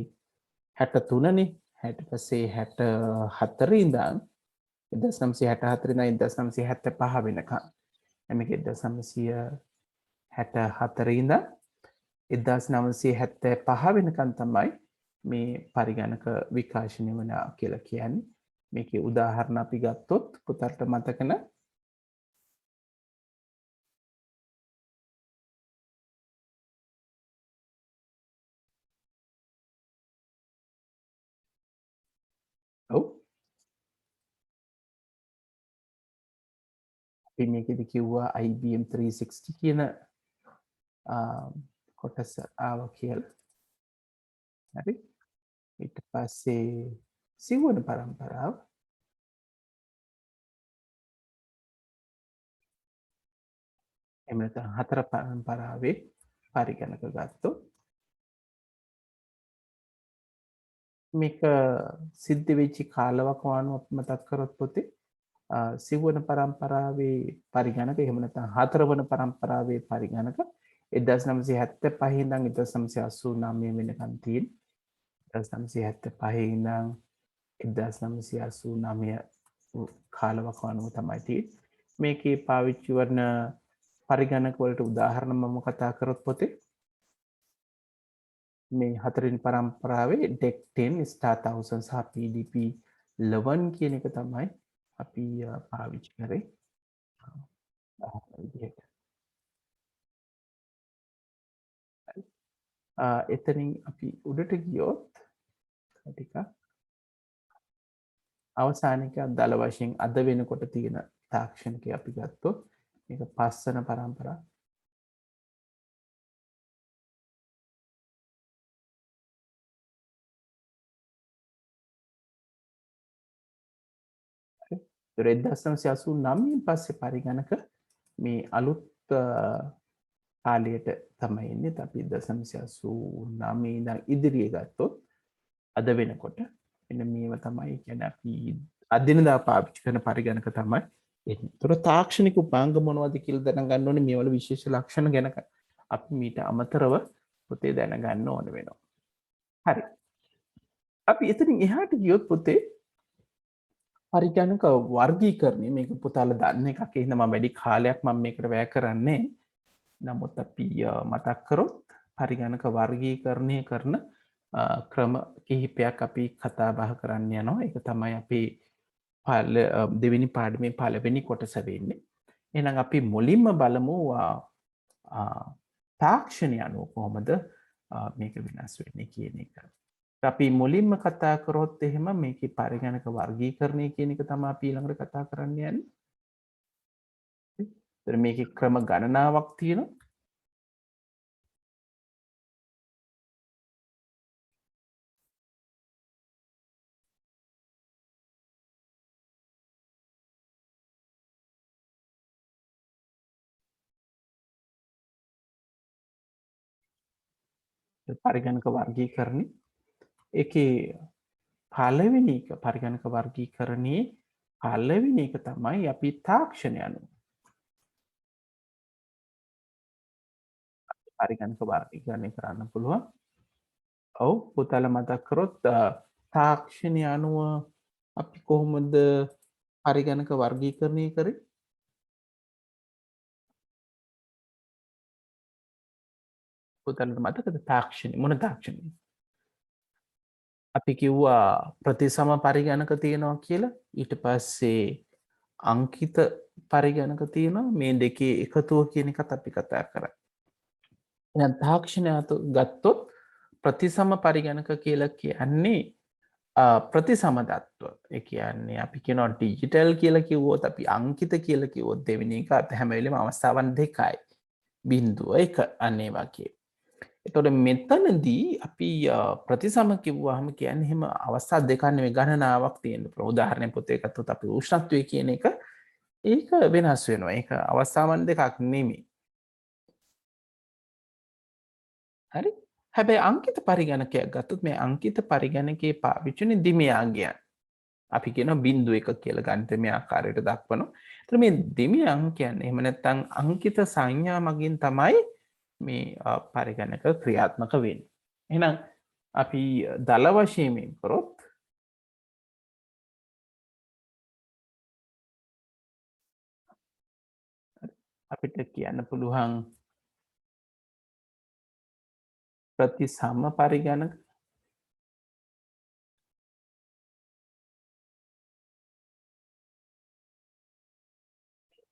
63 නේ. ඊට පස්සේ 64 ඉඳන් 1964 ඉඳන් 1975 වෙනකම්. මේක 1964 ඉඳන් 1975 වෙනකන් තමයි මේ පරිගණක විකාශනය වන කියලා කියන්නේ. මේකේ උදාහරණ අපි ගත්තොත් පුතට මතක න ඔව් අපි මේකෙදි කිව්වා IBM 360 කියන කොටස ආව කියලා. හරි. ඊට පස්සේ සිව්වන පරම්පරාව එහෙම නැත්නම් හතර පරම්පරාවේ පරිගණක ගත්තොත් මේක සිද්ධ වෙච්ච කාලවකවානුව අපි මතක් කරොත් පොතේ සිව්වන පරම්පරාවේ පරිගණක එහෙම නැත්නම් හතරවන පරම්පරාවේ පරිගණක 1975 ඉඳන් 1989 වෙනකන් තියෙන 1975 ඉඳන් 1989 කාලවකවානුව තමයි තියෙන්නේ. මේකේ පාවිච්චි වන පරිගණක වලට උදාහරණ මම කතා කරොත් පොතේ මේ හතරවෙනි පරම්පරාවේ DEC 10 star 1000 සහ PDP 11 කියන එක තමයි අපි පාවිච්චි කරේ. විදිහට. එතනින් අපි උඩට ගියොත් ටිකක් අවසානික දල වශයෙන් අද වෙනකොට තියෙන තාක්ෂණිකය අපි ගත්තොත් මේක පස්වන පරම්පරාව. ඒතර 1989 පස්සේ පරිගණක මේ අලුත් කාලයට තමයි එන්නේ. අපි 1989 ඉඳන් ඉදිරිය ගත්තොත් අද වෙනකොට මෙන්න මේව තමයි කියන්නේ අපි අදිනදා පාවිච්චි කරන පරිගණක තමයි එන්නේ. ඒතර තාක්ෂණික උපාංග මොනවද කියලා දැනගන්න ඕනේ. මේවල විශේෂ ලක්ෂණ ගැන අපි මීට අමතරව පොතේ දැනගන්න ඕන වෙනවා. හරි. අපි එතනින් එහාට ගියොත් පොතේ පරිගණක වර්ගීකරණය මේක පුතාලා දන්න එකක්. එහෙනම් මම වැඩි කාලයක් මම මේකට වැය කරන්නේ. නමුත් අපි මතක් කරොත් පරිගණක වර්ගීකරණය කරන ක්‍රම කිහිපයක් අපි කතා බහ කරන්න යනවා. ඒක තමයි අපි දෙවෙනි පාඩමේ පළවෙනි කොටස වෙන්නේ. එහෙනම් අපි මුලින්ම බලමු තාක්ෂණය අනුව කොහොමද මේක වෙනස් වෙන්නේ කියන එක. අපි මුලින්ම කතා කරොත් එහෙම මේකේ පරිගණක වර්ගීකරණය කියන එක තමයි අපි ඊළඟට කතා කරන්න යන්නේ. ඒතර මේකේ ක්‍රම ගණනාවක් තියෙනවා. පරිගණක වර්ගීකරණය ඒකේ පළවෙනි එක පරිගණක වර්ගීකරණයේ පළවෙනි එක තමයි අපි තාක්ෂණය අනුව පරිගණක වර්ගීකරණය කරන්න පුළුවන්. ඔව් පුතාලා මතක් කරොත් තාක්ෂණය අනුව අපි කොහොමද පරිගණක වර්ගීකරණය කරේ? පුතාලට මතකද තාක්ෂණය මොන තාක්ෂණය? අපි කිව්වා ප්‍රතිසම පරිගණක තියෙනවා කියලා. ඊට පස්සේ අංකිත පරිගණක තියෙනවා. මේ දෙකේ එකතුව කියන එකත් අපි කතා කරා. එහෙනම් තාක්ෂණය ගත්තොත් ප්‍රතිසම පරිගණක කියලා කියන්නේ ප්‍රතිසම තත්ත්ව. ඒ කියන්නේ අපි කියනවා ඩිජිටල් කියලා කිව්වොත් අපි අංකිත කියලා කිව්වොත් දෙවෙනි එක හැම වෙලෙම අවස්ථාවන් දෙකයි. බිංදුව එක අන්න ඒ වගේ. එතකොට මෙතනදී අපි ප්‍රතිසම කිව්වහම කියන්නේ එහෙම අවස්ථා දෙකක් නෙවෙයි ගණනාවක් තියෙන්න පුළුවන්. උදාහරණයක් පොතේ ගත්තොත් අපි උෂ්ණත්වය කියන එක ඒක වෙනස් වෙනවා. ඒක අවස්ථාවන් දෙකක් නෙමෙයි. හරි? හැබැයි අංකිත පරිගණකයක් ගත්තොත් මේ අංකිත පරිගණකයේ පාවිච්චි වෙන දිමයාංගයන්. අපි කියනවා බිංදු එක කියලා ගණිතමය ආකාරයට දක්වනවා. ඒතර මේ දිමය අංකයන් එහෙම නැත්නම් අංකිත සංඥා මගින් තමයි මේ පරිගණක ක්‍රියාත්මක වෙන්නේ. එහෙනම් අපි දල වශයෙන් කරොත් අපිට කියන්න පුළුවන් ප්‍රතිසම පරිගණක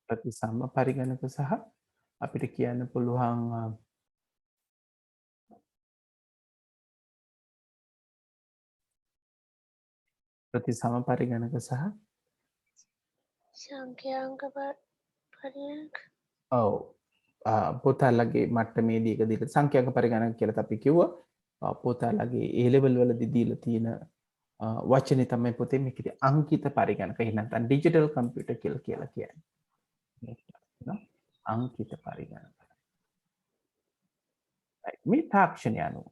ප්‍රතිසම පරිගණක සහ අපිට කියන්න පුළුවන් ප්‍රතිසම පරිගණක සහ සංඛ්‍යාංක පරිගණක. ඔව් පොතලගේ මට්ටමේදී එක දීලා සංඛ්‍යාංක පරිගණක කියලා අපි කිව්වා. පොතලගේ ඒ ලෙවල් වලදී දීලා තියෙන වචනේ තමයි පොතේ මේකේ අංකිත පරිගණක. එහෙනම් නැත්නම් ඩිජිටල් කම්පියුටර් කියලා කියන්නේ. අංකිත පරිගණක. මේ තාක්ෂණය අනුව.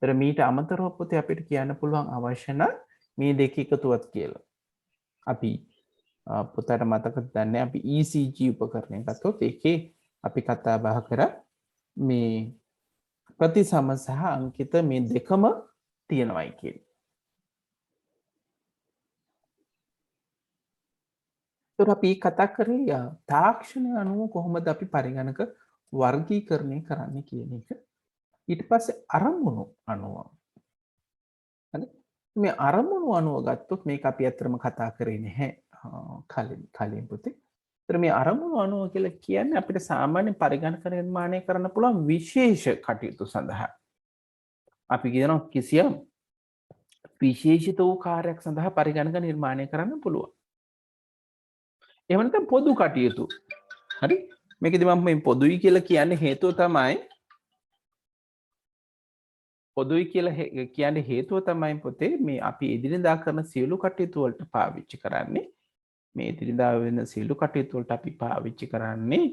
ඒතර මීට අමතරව පොතේ අපිට කියන්න පුළුවන් අවශ්‍ය නම් මේ දෙක එකතුවත් කියලා. අපි පොතට මතකද දන්නේ අපි ECG උපකරණය ගත්තොත් ඒකේ අපි කතා බහ කරා මේ ප්‍රතිසම සහ අංකිත මේ දෙකම තියෙනවයි කියලා. ඒතර අපි කතා කරේ තාක්ෂණය අනුව කොහොමද අපි පරිගණක වර්ගීකරණය කරන්නේ කියන එක. ඊට පස්සේ අරමුණු අනුව. හරි? මේ අරමුණු අනුව ගත්තොත් මේක අපි අත්‍තරම කතා කරේ නැහැ කලින් පොතේ. ඒතර මේ අරමුණු අනුව කියලා කියන්නේ අපිට සාමාන්‍ය පරිගණක නිර්මාණය කරන්න පුළුවන් විශේෂ කටයුතු සඳහා. අපි කියනවා කිසියම් විශේෂිත වූ කාර්යයක් සඳහා පරිගණක නිර්මාණය කරන්න පුළුවන්. එහෙම නැත්නම් පොදු කටයුතු. හරි? මේකෙදි මම මේ පොදුයි කියලා කියන්නේ හේතුව තමයි පොදුයි කියලා කියන්නේ හේතුව තමයි පොතේ මේ අපි එදිනෙදා කරන සියලු කටයුතු වලට පාවිච්චි කරන්නේ. මේ එදිනෙදා වෙන සියලු කටයුතු වලට අපි පාවිච්චි කරන්නේ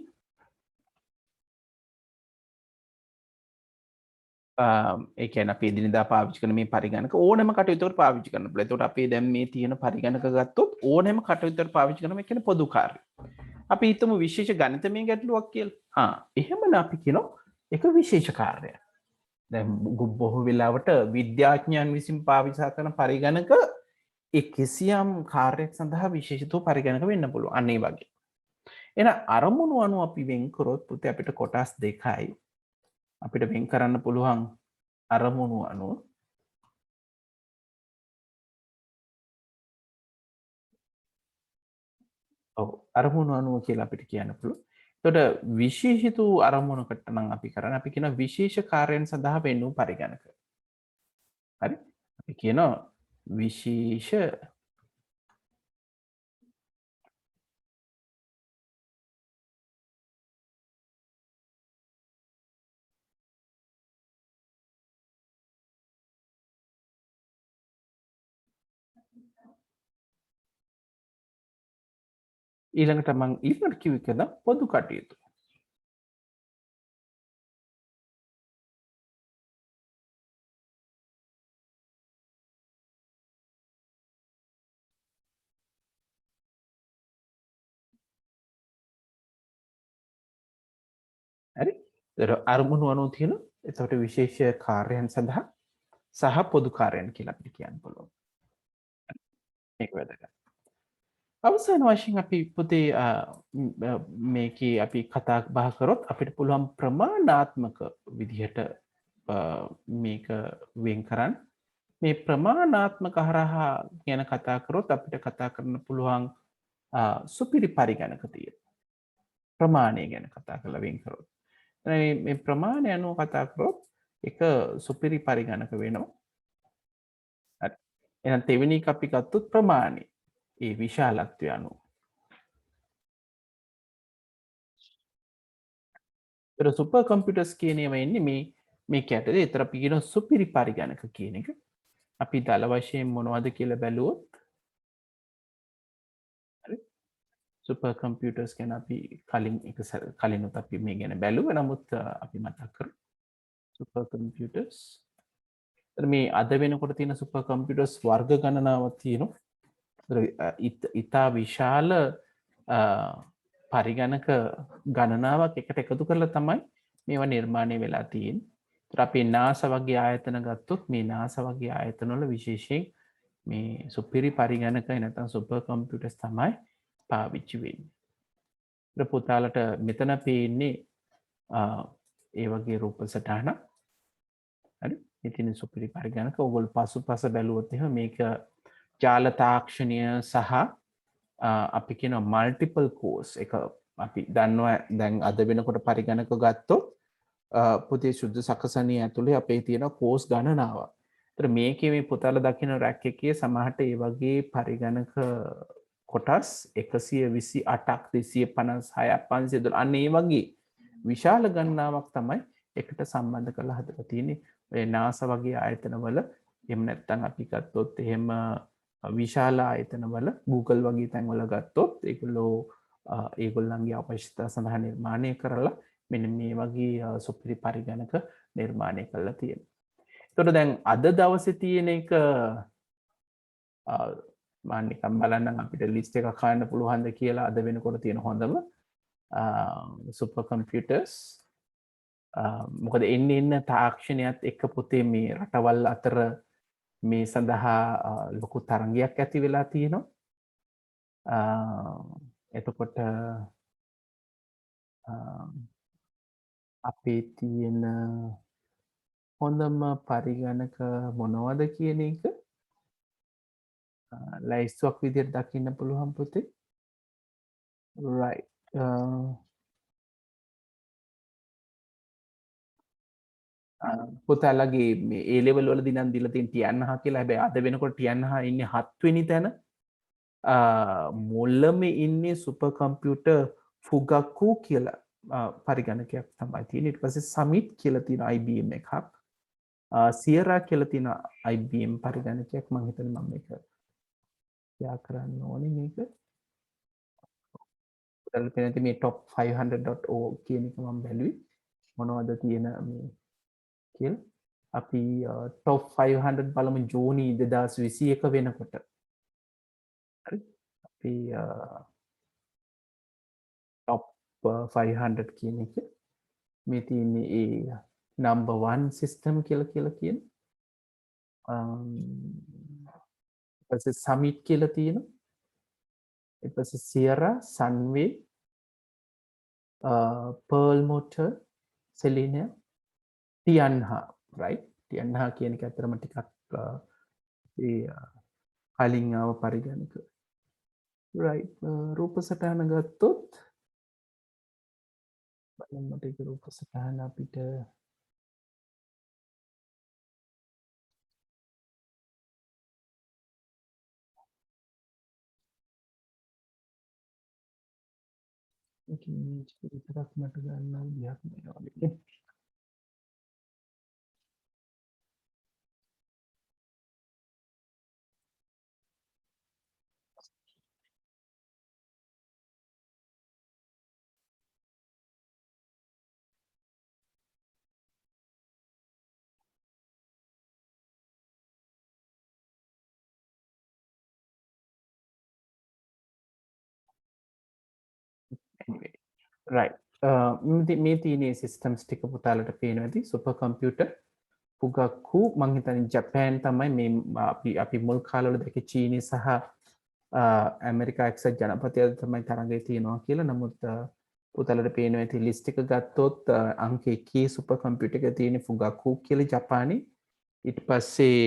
ඒ කියන්නේ අපි එදිනෙදා පාවිච්චි කරන මේ පරිගණක ඕනෑම කටයුතුවකට පාවිච්චි කරන්න පුළුවන්. ඒකට අපි දැන් මේ තියෙන පරිගණක ගත්තොත් ඕනෑම කටයුතුවකට පාවිච්චි කරන මේ කියන්නේ පොදු කාර්ය. අපි හිතමු විශේෂ ගණිතමය ගැටලුවක් කියලා. එහෙමනම් අපි කියනවා ඒක විශේෂ කාර්යයක්. දැන් බොහෝ වෙලාවට විද්‍යාඥයන් විසින් පාවිච්චි කරන පරිගණක ඒ කිසියම් කාර්යයක් සඳහා විශේෂිතව පරිගණක වෙන්න පුළුවන්. අන්න ඒ වගේ. එහෙනම් අරමුණු අනුව අපි වෙන් කරොත් පුතේ අපිට කොටස් දෙකයි. අපිට වෙන් කරන්න පුළුවන් අරමුණු අනුව. ඔව් අරමුණු අනුව කියලා අපිට කියන්න පුළුවන්. එතකොට විශේෂිත වූ අරමුණකට නම් අපි කරන්නේ අපි කියන විශේෂ කාර්යයන් සඳහා වෙන් වූ පරිගණක. හරි? අපි කියනවා විශේෂ ඊළඟට මම ඊළඟට කිව්ව එක නම් පොදු කටයුතු. හරි? ඒතර අරමුණු අනුව තියෙන එතකොට විශේෂ කාර්යයන් සඳහා සහ පොදු කාර්යයන් කියලා අපිට කියන්න පුළුවන්. මේක වැදගත්. අවසාන වශයෙන් අපි පොතේ මේකේ අපි කතා බහ කරොත් අපිට පුළුවන් ප්‍රමාණාත්මක විදිහට මේක වෙන් කරන්න. මේ ප්‍රමාණාත්මක හරහා ගැන කතා කරොත් අපිට කතා කරන්න පුළුවන් සුපිරි පරිගණක තියෙනවා. ප්‍රමාණය ගැන කතා කරලා වෙන් කරොත්. මේ ප්‍රමාණය අනුව කතා කරොත් එක සුපිරි පරිගණක වෙනවා. හරි. එහෙනම් දෙවෙනි එක අපි ගත්තොත් ප්‍රමාණය. ඒ විශාලත්වය අනුව. ඒතර සුපර් කම්පියුටර්ස් කියන ඒවා එන්නේ මේ කැටේ. ඒතර අපි කියන සුපිරි පරිගණක කියන එක. අපි දල වශයෙන් මොනවද කියලා බැලුවොත් හරි. සුපර් කම්පියුටර්ස් ගැන අපි කලිනුත් අපි මේ ගැන බැලුවා. නමුත් අපි මතක් කරමු. Super computers. මේ අද වෙනකොට තියෙන සුපර් කම්පියුටර්ස් වර්ග ගණනාවක් තියෙනවා. ඉතා විශාල පරිගණක ගණනාවක් එකට එකතු කරලා තමයි මේවා නිර්මාණය වෙලා තියෙන්නේ. අපි NASA වගේ ආයතන ගත්තොත් මේ NASA වගේ ආයතනවල විශේෂයෙන් මේ සුපිරි පරිගණක නැත්නම් සුපර් කම්පියුටර්ස් තමයි පාවිච්චි වෙන්නේ. ඉතින් පුතාලට මෙතන පේන්නේ ඒ වගේ රූප සටහනක්. හරි. ඉතින් සුපිරි පරිගණක ඕගොල්ලෝ පසුපස බැලුවොත් එහෙම මේක ජාල තාක්ෂණය සහ අපි කියන මල්ටිපල් කෝස් එක අපි දන්නවා දැන් අද වෙනකොට පරිගණක ගත්තොත් පුතේ සුද්ධ සකසණිය ඇතුලේ අපේ තියෙන කෝස් ගණනාවක්. ඒතර මේකේ මේ පුතාලා දකින්න රැක් එකේ සමහරට ඒ වගේ පරිගණක කොටස් 128ක් 256ක් 512 අන්න ඒ වගේ විශාල ගණනාවක් තමයි එකට සම්බන්ධ කරලා හදලා තියෙන්නේ. ඔය NASA වගේ ආයතනවල එහෙම නැත්නම් අපි ගත්තොත් එහෙම විශාල ආයතනවල Google වගේ තැන්වල ගත්තොත් ඒගොල්ලන්ගේ අවශ්‍යතා සඳහා නිර්මාණය කරලා මෙන්න මේ වගේ සුපිරි පරිගණක නිර්මාණය කරලා තියෙනවා. එතකොට දැන් අද දවසේ තියෙන එක මම නිකන් බලන්නම් අපිට ලිස්ට් එකක් හොයන්න පුළුවන්ද කියලා අද වෙනකොට තියෙන හොඳම සුපර් කම්පියුටර්ස්. මොකද එන්න තාක්ෂණයත් එක්ක පුතේ මේ රටවල් අතර මේ සඳහා ලොකු තරගයක් ඇති වෙලා තියෙනවා. එතකොට අපේ තියෙන හොඳම පරිගණක මොනවද කියන එක ලයිස්තුවක් විදිහට දකින්න පුළුවන් පුතේ. right. පුතාලගේ මේ A level වලදී නම් දීලා තියෙන TNH කියලා. හැබැයි අද වෙනකොට TNH ඉන්නේ 7 වෙනි තැන. මුල්ලම ඉන්නේ සුපර් කම්පියුටර් ෆුගක්කු කියලා පරිගණකයක් තමයි තියෙන්නේ. ඊට පස්සේ සමිට් කියලා තියෙන IBM එකක්. සියරා කියලා තියෙන IBM පරිගණකයක්. මම හිතන්නේ මම මේක යා කරන්න ඕනේ මේක. පුතාලට පේන මේ top 500.org කියන එක මම බැලුවේ. මොනවද තියෙන මේ කියලා. අපි top 500 බලමු ජූනි 2021 වෙනකොට. හරි. අපි top 500 කියන එක මේ තියෙන්නේ ඒ number 1 system කියලා කියන. ඊට පස්සේ summit කියලා තියෙනවා. ඊට පස්සේ Sierra, Sunway, Pearl Motor, Selenia, TNH, right? TNH කියන එක අතරම ටිකක් ඒ කලින් ආව පරිගණක. right. රූප සටහන ගත්තොත් බලන්න ටික රූප සටහන අපිට ඉමේජ් විතරක් මට ගන්න විදිහක් නෑ වගේ. anyway. right. මේ තියෙන සිස්ටම්ස් ටික පුතාලට පේනවා ඇති. සුපර් කම්පියුටර් ෆුගක්කු මං හිතන්නේ ජපාන් තමයි මේ අපි මුල් කාලවල දැක්කේ චීනය සහ ඇමරිකා එක්සත් ජනපදයේ තමයි තරඟය තියෙනවා කියලා. නමුත් පුතාලට පේනවා ඇති ලිස්ට් එක ගත්තොත් අංක 1 සුපර් කම්පියුටර් එක තියෙන ෆුගක්කු කියලා ජපානයේ. ඊට පස්සේ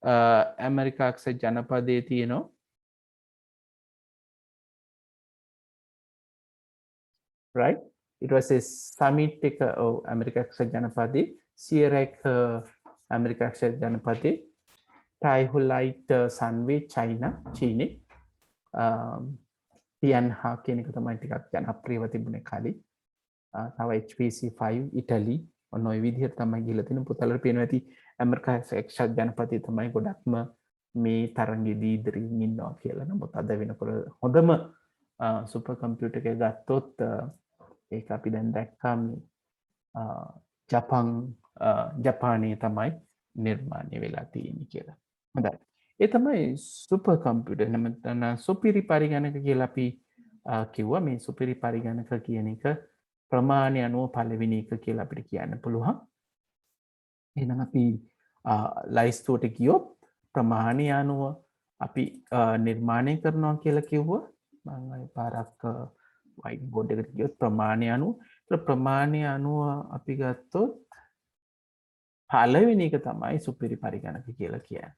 ඇමරිකා එක්සත් ජනපදයේ තියෙනවා. right? It was a summit එක ඇමරිකා එක්සත් ජනපදයේ සියරෙක් ඇමරිකා එක්සත් ජනපදයේ ටයිහුලයිට් සන්වේ චීනේ තියන්හා කියන එක තමයි ටිකක් ජනප්‍රියව තිබුණේ කලින්. තව HPC5 ඉටලි ඔන්න ඔය විදිහට තමයි ගිහලා තිනේ. පුතලට පේනවා ඇති ඇමරිකා එක්සත් ජනපදයේ තමයි ගොඩක්ම මේ තරංගෙදී ඉදිරියෙන් ඉන්නවා කියලා. නමුත් අද වෙනකොට හොඳම සුපර් කම්පියුටර් එක ගත්තොත් ඒක අපි දැන් දැක්කා ජපානයේ තමයි නිර්මාණය වෙලා තියෙන්නේ කියලා. හොඳයි. ඒ තමයි සුපර් කම්පියුටර් නැත්නම් සුපිරි පරිගණක කියලා අපි කිව්වා. මේ සුපිරි පරිගණක කියන එක ප්‍රමාණය අනුව පළවෙනි එක කියලා අපිට කියන්න පුළුවන්. එහෙනම් අපි ලයිස්තුවට ගියොත් ප්‍රමාණය අනුව අපි නිර්මාණය කරනවා කියලා කිව්වා. මම අය පාරක් වයිට් බෝඩ් එකට ගියොත් ප්‍රමාණය අනුව අපි ගත්තොත් පළවෙනි එක තමයි සුපිරි පරිගණක කියලා කියන්නේ.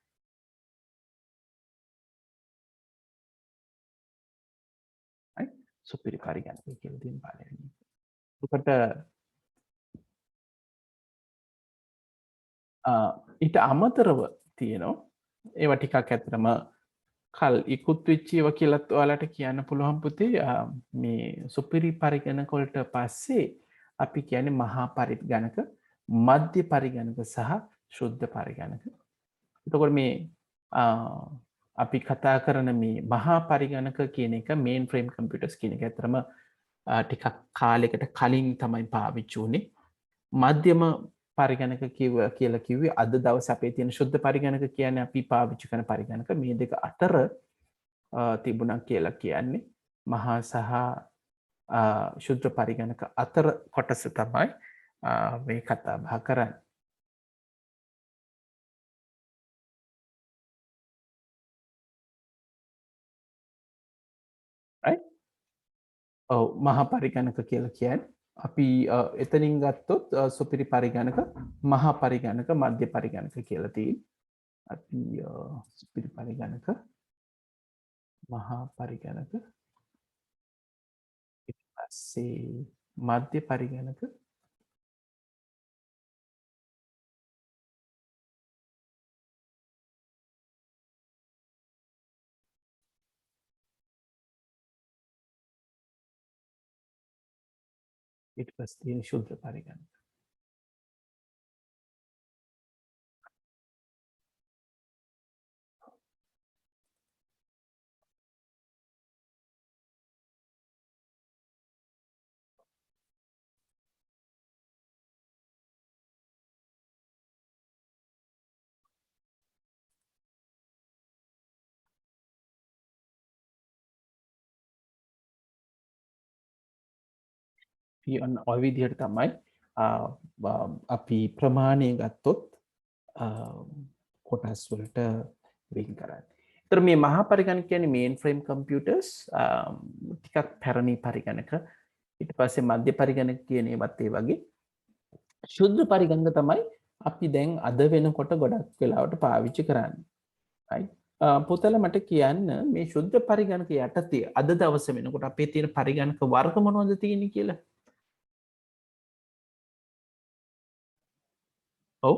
right? සුපිරි පරිගණක කියලා තියෙන පළවෙනි එක. ඒකට ඊට අමතරව තියෙනවා ඒවා ටිකක් ඇත්තටම කල් ඉක්ුත් වෙච්ච ඒවා කියලාත් ඔයාලට කියන්න පුළුවන් පුතේ. මේ සුපිරි පරිගණක වලට පස්සේ අපි කියන්නේ මහා පරිගණක, මධ්‍ය පරිගණක සහ ශුද්ධ පරිගණක. එතකොට මේ අපි කතා කරන මේ මහා පරිගණක කියන එක මේන් ෆ්‍රේම් කම්පියුටර්ස් කියන එක ඇත්තටම ටිකක් කාලයකට කලින් තමයි පාවිච්චි වුනේ. මධ්‍යම පරිගණක කියලා කිව්වේ අද දවස් අපේ තියෙන ශුද්ධ පරිගණක කියන්නේ අපි පාවිච්චි කරන පරිගණක. මේ දෙක අතර තිබුණා කියලා කියන්නේ මහා සහ ශුද්ධ පරිගණක අතර කොටස තමයි මේ කතා බහ කරන්නේ. right? ඔව් මහා පරිගණක කියලා කියන්නේ අපි එතනින් ගත්තොත් සුපිරි පරිගණක, මහා පරිගණක, මධ්‍ය පරිගණක කියලා තියෙනවා. අපි සුපිරි පරිගණක, මහා පරිගණක, ඊට පස්සේ මධ්‍ය පරිගණක, ඊට පස්සේ තියෙන ශුද්ධ පරිගණක. ඔන්න ඔය විදිහට තමයි අපි ප්‍රමාණය ගත්තොත් කොටස් වලට වෙන් කරන්නේ. ඒතර මේ මහා පරිගණක කියන්නේ මේන් ෆ්‍රේම් කම්පියුටර්ස් ටිකක් පැරණි පරිගණක. ඊට පස්සේ මධ්‍ය පරිගණක කියන ඒවත් ඒ වගේ. ශුද්ධ පරිගණක තමයි අපි දැන් අද වෙනකොට ගොඩක් වෙලාවට පාවිච්චි කරන්නේ. right? පුතල මට කියන්න මේ ශුද්ධ පරිගණක යටතේ අද දවසේ වෙනකොට අපේ තියෙන පරිගණක වර්ග මොනවද තියෙන්නේ කියලා? ඔව්.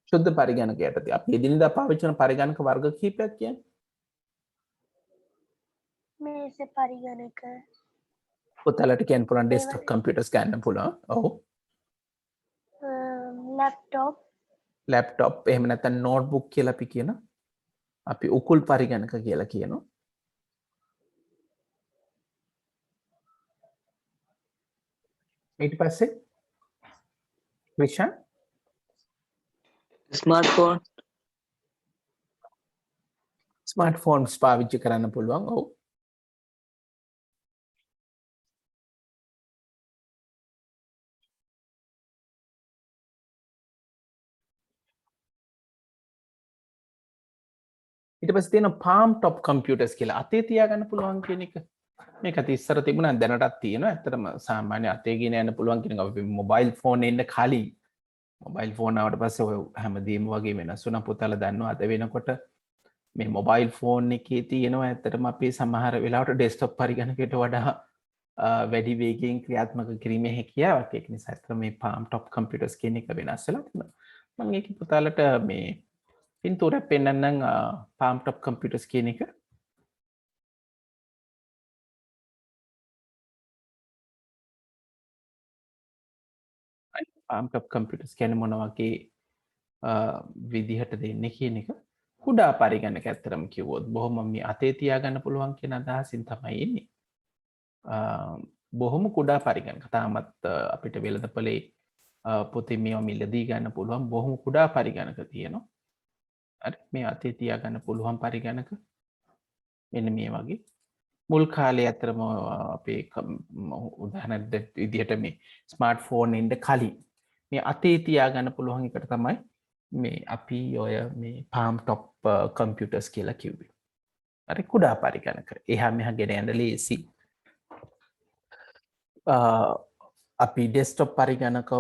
ශුද්ධ පරිගණක යටතේ අපි එදිනෙදා පාවිච්චි කරන පරිගණක වර්ග කිහිපයක් කියන්නේ. මේස පරිගණක, පුතලට කියන්න පුළුවන් ඩෙස්ක්ටොප් කම්පියුටර්ස් ගන්න පුළුවන්. ඔව්. ලැප්ටොප් එහෙම නැත්නම් නෝට්බුක් කියලා අපි කියන. අපි උකුල් පරිගණක කියලා කියනවා. ඊට පස්සේ විෂන් ස්මාර්ට්ෆෝන්ස් පාවිච්චි කරන්න පුළුවන්. ඔව්. ඊට පස්සේ තියෙන palm top computers කියලා අතේ තියාගන්න පුළුවන් කියන එක. මේක අත ඉස්සර තිබුණා දැනටත් තියෙනවා. ඇත්තටම සාමාන්‍ය අතේ ගෙන යන්න පුළුවන් කියන එක අපි මොබයිල් ෆෝන් එන්න කලින් මොබයිල් ෆෝන් ආවට පස්සේ ඔය හැමදේම වගේ වෙනස් වුණා පුතාලා දන්නවා අද වෙනකොට මේ මොබයිල් ෆෝන් එකේ තියෙනවා ඇත්තටම අපේ සමහර වෙලාවට ඩෙස්ක්ටොප් පරිගණකයට වඩා වැඩි වේගයෙන් ක්‍රියාත්මක කිරීමේ හැකියාවක් ඒක නිසා ඇත්තටම මේ palm top computers කියන එක වෙනස් වෙලා තියෙනවා මම ඒක පුතාලට මේ පින්තූරයක් පෙන්නන්නම් palm top computers කියන එක palm top computers කියන්නේ මොන වගේ විදිහට දෙන්නේ කියන එක කුඩා පරිගණක ඇත්තරම කිව්වොත් බොහොම මේ අතේ තියාගන්න පුළුවන් කියන අදහසින් තමයි එන්නේ. බොහොම කුඩා පරිගණක තාමත් අපිට වෙළඳපොලේ පොතේ මේවා මිලදී ගන්න පුළුවන් බොහොම කුඩා පරිගණක තියෙනවා. හරි මේ අතේ තියාගන්න පුළුවන් පරිගණක මෙන්න මේ වගේ මුල් කාලේ අතරම අපේ උදාහරණයක් විදිහට මේ ස්මාර්ට්ෆෝන් එන්න කලින් මේ අතේ තියාගන්න පුළුවන් එකට තමයි මේ අපි ඔය මේ palm top computers කියලා කිව්වේ. හරි කුඩා පරිගණක. එහා මෙහා ගෙන යන්න ලේසි. අපි ඩෙස්ක්ටොප් පරිගණක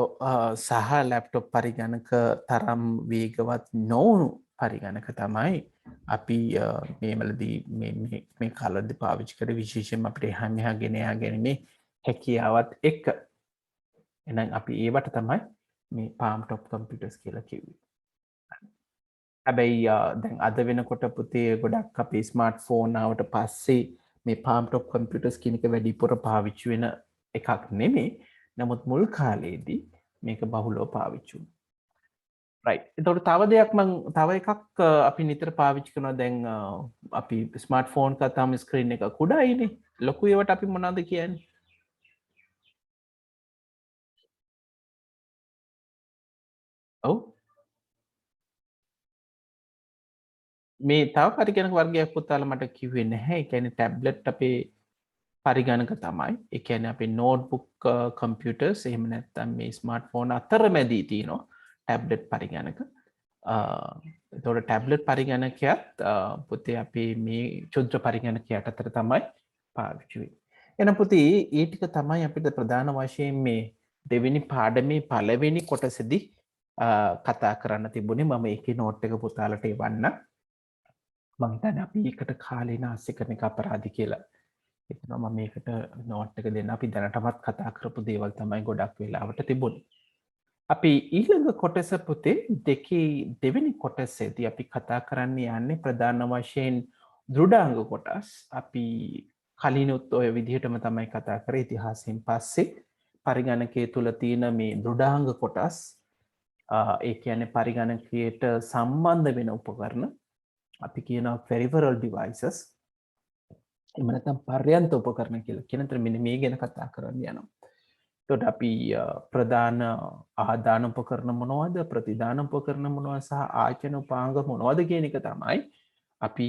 සහ ලැප්ටොප් පරිගණක තරම් වේගවත් නොවුණු පරිගණක තමයි අපි මේ වලදී මේ කාලෙදී පාවිච්චි කර විශේෂයෙන්ම අපිට එහා මෙහා ගෙන යාගැනීමේ හැකියාවත් එක්ක. එහෙනම් අපි ඒවට තමයි මේ palm top computers කියලා කිව්වේ. හැබැයි දැන් අද වෙනකොට පුතේ ගොඩක් අපේ ස්මාර්ට්ෆෝන් ආවට පස්සේ මේ palm top computers කියන එක වැඩිපුර පාවිච්චි වෙන එකක් නෙමෙයි. නමුත් මුල් කාලේදී මේක බහුලව පාවිච්චි වුණා. right. එතකොට තව එකක් අපි නිතර පාවිච්චි කරනවා දැන් අපි ස්මාර්ට්ෆෝන් එකක් තාම ස්ක්‍රීන් එක කුඩායිනේ. ලොකු ඒවට අපි මොනවද කියන්නේ? ඔව්. මේ තව පරිගණක වර්ගයක් පුතාලා මට කිව්වේ නැහැ. ඒ කියන්නේ ටැබ්ලට් අපේ පරිගණක තමයි. ඒ කියන්නේ අපේ නෝට්බුක් කම්පියුටර්ස් එහෙම නැත්නම් මේ ස්මාර්ට්ෆෝන් අතරමැදි තියෙනවා ටැබ්ලට් පරිගණක. එතකොට ටැබ්ලට් පරිගණකයත් පුතේ අපේ මේ චුද්‍ර පරිගණකයට අතර තමයි පාවිච්චි වෙන්නේ. එහෙනම් පුතේ ඒ ටික තමයි අපිට ප්‍රධාන වශයෙන් මේ දෙවෙනි පාඩමේ පළවෙනි කොටසේදී කතා කරන්න තිබුණේ. මම ඒකේ නෝට් එක පුතාලට එවන්නම්. මම හිතන්නේ අපි ඒකට කාලේ නාස්ති කරන එක අපරාධි කියලා. හිතනවා මම මේකට නෝට් එක දෙන්න. අපි දැනටමත් කතා කරපු දේවල් තමයි ගොඩක් වෙලාවට තිබුණේ. අපි ඊළඟ කොටස පුතේ දෙවෙනි කොටසේදී අපි කතා කරන්න යන්නේ ප්‍රධාන වශයෙන් දෘඩාංග කොටස්. අපි කලිනුත් ඔය විදිහටම තමයි කතා කරේ ඉතිහාසයෙන් පස්සේ පරිගණකයේ තුල තියෙන මේ දෘඩාංග කොටස් ඒ කියන්නේ පරිගණකයට සම්බන්ධ වෙන උපකරණ අපි කියනවා peripheral devices එහෙම නැත්නම් පර්යන්ත උපකරණ කියලා. කියනතර මෙන්න මේ ගැන කතා කරන්න යනවා. එතකොට අපි ප්‍රධාන ආදාන උපකරණ මොනවද? ප්‍රතිදාන උපකරණ මොනවද? සහ ආචන උපාංග මොනවද කියන එක තමයි අපි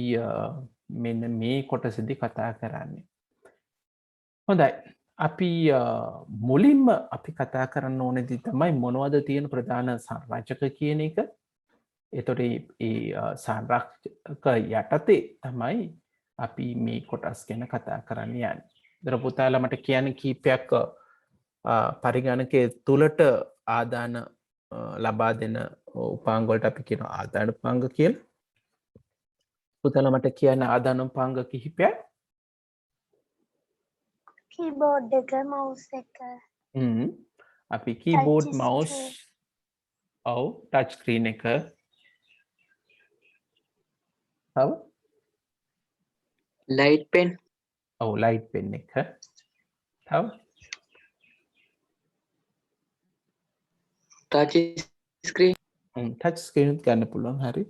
මෙන්න මේ කොටසදී කතා කරන්නේ. හොඳයි. අපි මුලින්ම අපි කතා කරන්න ඕනේදී තමයි මොනවද තියෙන ප්‍රධාන සංරචක කියන එක. එතකොට ඒ සංරක්ෂක යටතේ තමයි අපි මේ කොටස් ගැන කතා කරන්න යන්නේ. දර පුතාලා මට කියන්න කීපයක් පරිගණකයේ තුලට ආදාන ලබා දෙන උපාංග වලට අපි කියනවා ආදාන උපාංග කියලා. පුතාලා මට කියන්න ආදාන උපාංග කිහිපයක්. කීබෝඩ් එක මවුස් එක අපි කීබෝඩ් Touch මවුස් screen. ඔව් ටච් ස්ක්‍රීන් එක තව light pen, ඔව් ලයිට් පෙන් එක තව touch screen, ටච් ස්ක්‍රීන් ගන්න පුළුවන් හරි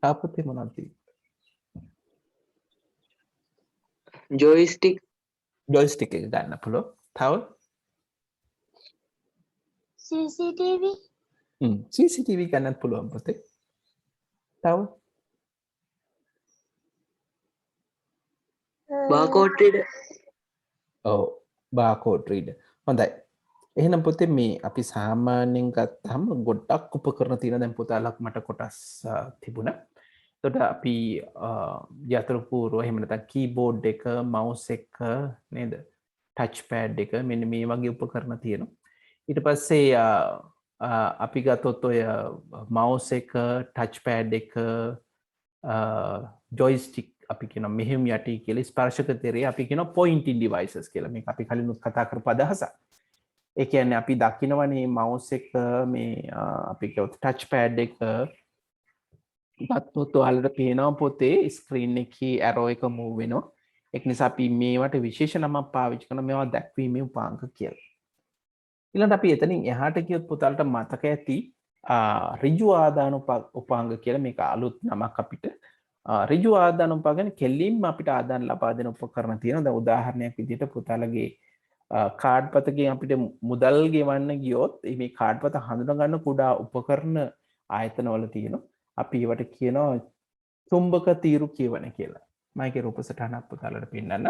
තාපතේ මොනවද joystick, ජොයිස්ටික් එක ගන්න පුළුවන් තව CCTV CCTV ගන්නත් පුළුවන් පුතේ තව barcode reader, ඔව් බාකෝඩ් රීඩර් හොඳයි එහෙනම් පුතේ මේ අපි සාමාන්‍යයෙන් ගත්තාම ගොඩක් උපකරණ තියෙන දැන් පුතාලක් මට කොටස් තිබුණා. එතකොට අපි යතුරු පූර්ව එහෙම නැත්නම් කීබෝඩ් එක, මවුස් එක නේද? ටච් පෑඩ් එක මෙන්න මේ වගේ උපකරණ තියෙනවා. ඊට පස්සේ අපි ගත්තොත් ඔය මවුස් එක ටච් පෑඩ් එක ජොයිස්ටික් අපි කියන මෙහෙම යටි කියලා ස්පර්ශක තෙරේ අපි කියන පොයින්ටින් ඩිවයිසස් කියලා. මේක අපි කලිනුත් කතා කරපු අදහසක්. ඒ කියන්නේ අපි දකිනවනේ මවුස් එක මේ අපි කියවොත් ටච් පෑඩ් එක ගත්තොත් ඔයාලට පේනවා පොතේ ස්ක්‍රීන් එකේ ඇරෝ එක මූව් වෙනවා. ඒක නිසා අපි මේවට විශේෂ නමක් පාවිච්චි කරන මේවා දැක්වීමේ උපාංග කියලා. ඊළඟට අපි එතනින් එහාට කියොත් පුතාලට මතක ඇති ඍජු ආදාන උපාංග කියලා මේක අලුත් නමක් අපිට. ඍජු ආදාන උපාංග කියන්නේ කෙලින්ම අපිට ආදාන ලබා දෙන උපකරණ තියෙනවා. දැන් උදාහරණයක් විදිහට පුතාලගේ කාඩ් පතකින් අපිට මුදල් ගෙවන්න ගියොත් මේ කාඩ් පත හඳුනා ගන්න කුඩා උපකරණ ආයතනවල තියෙනවා. අපි ඒවට කියනවා චුම්බක තීරු කියවන කියලා. මම ඒකේ රූප සටහනක් පුතාලට පෙන්නන්න.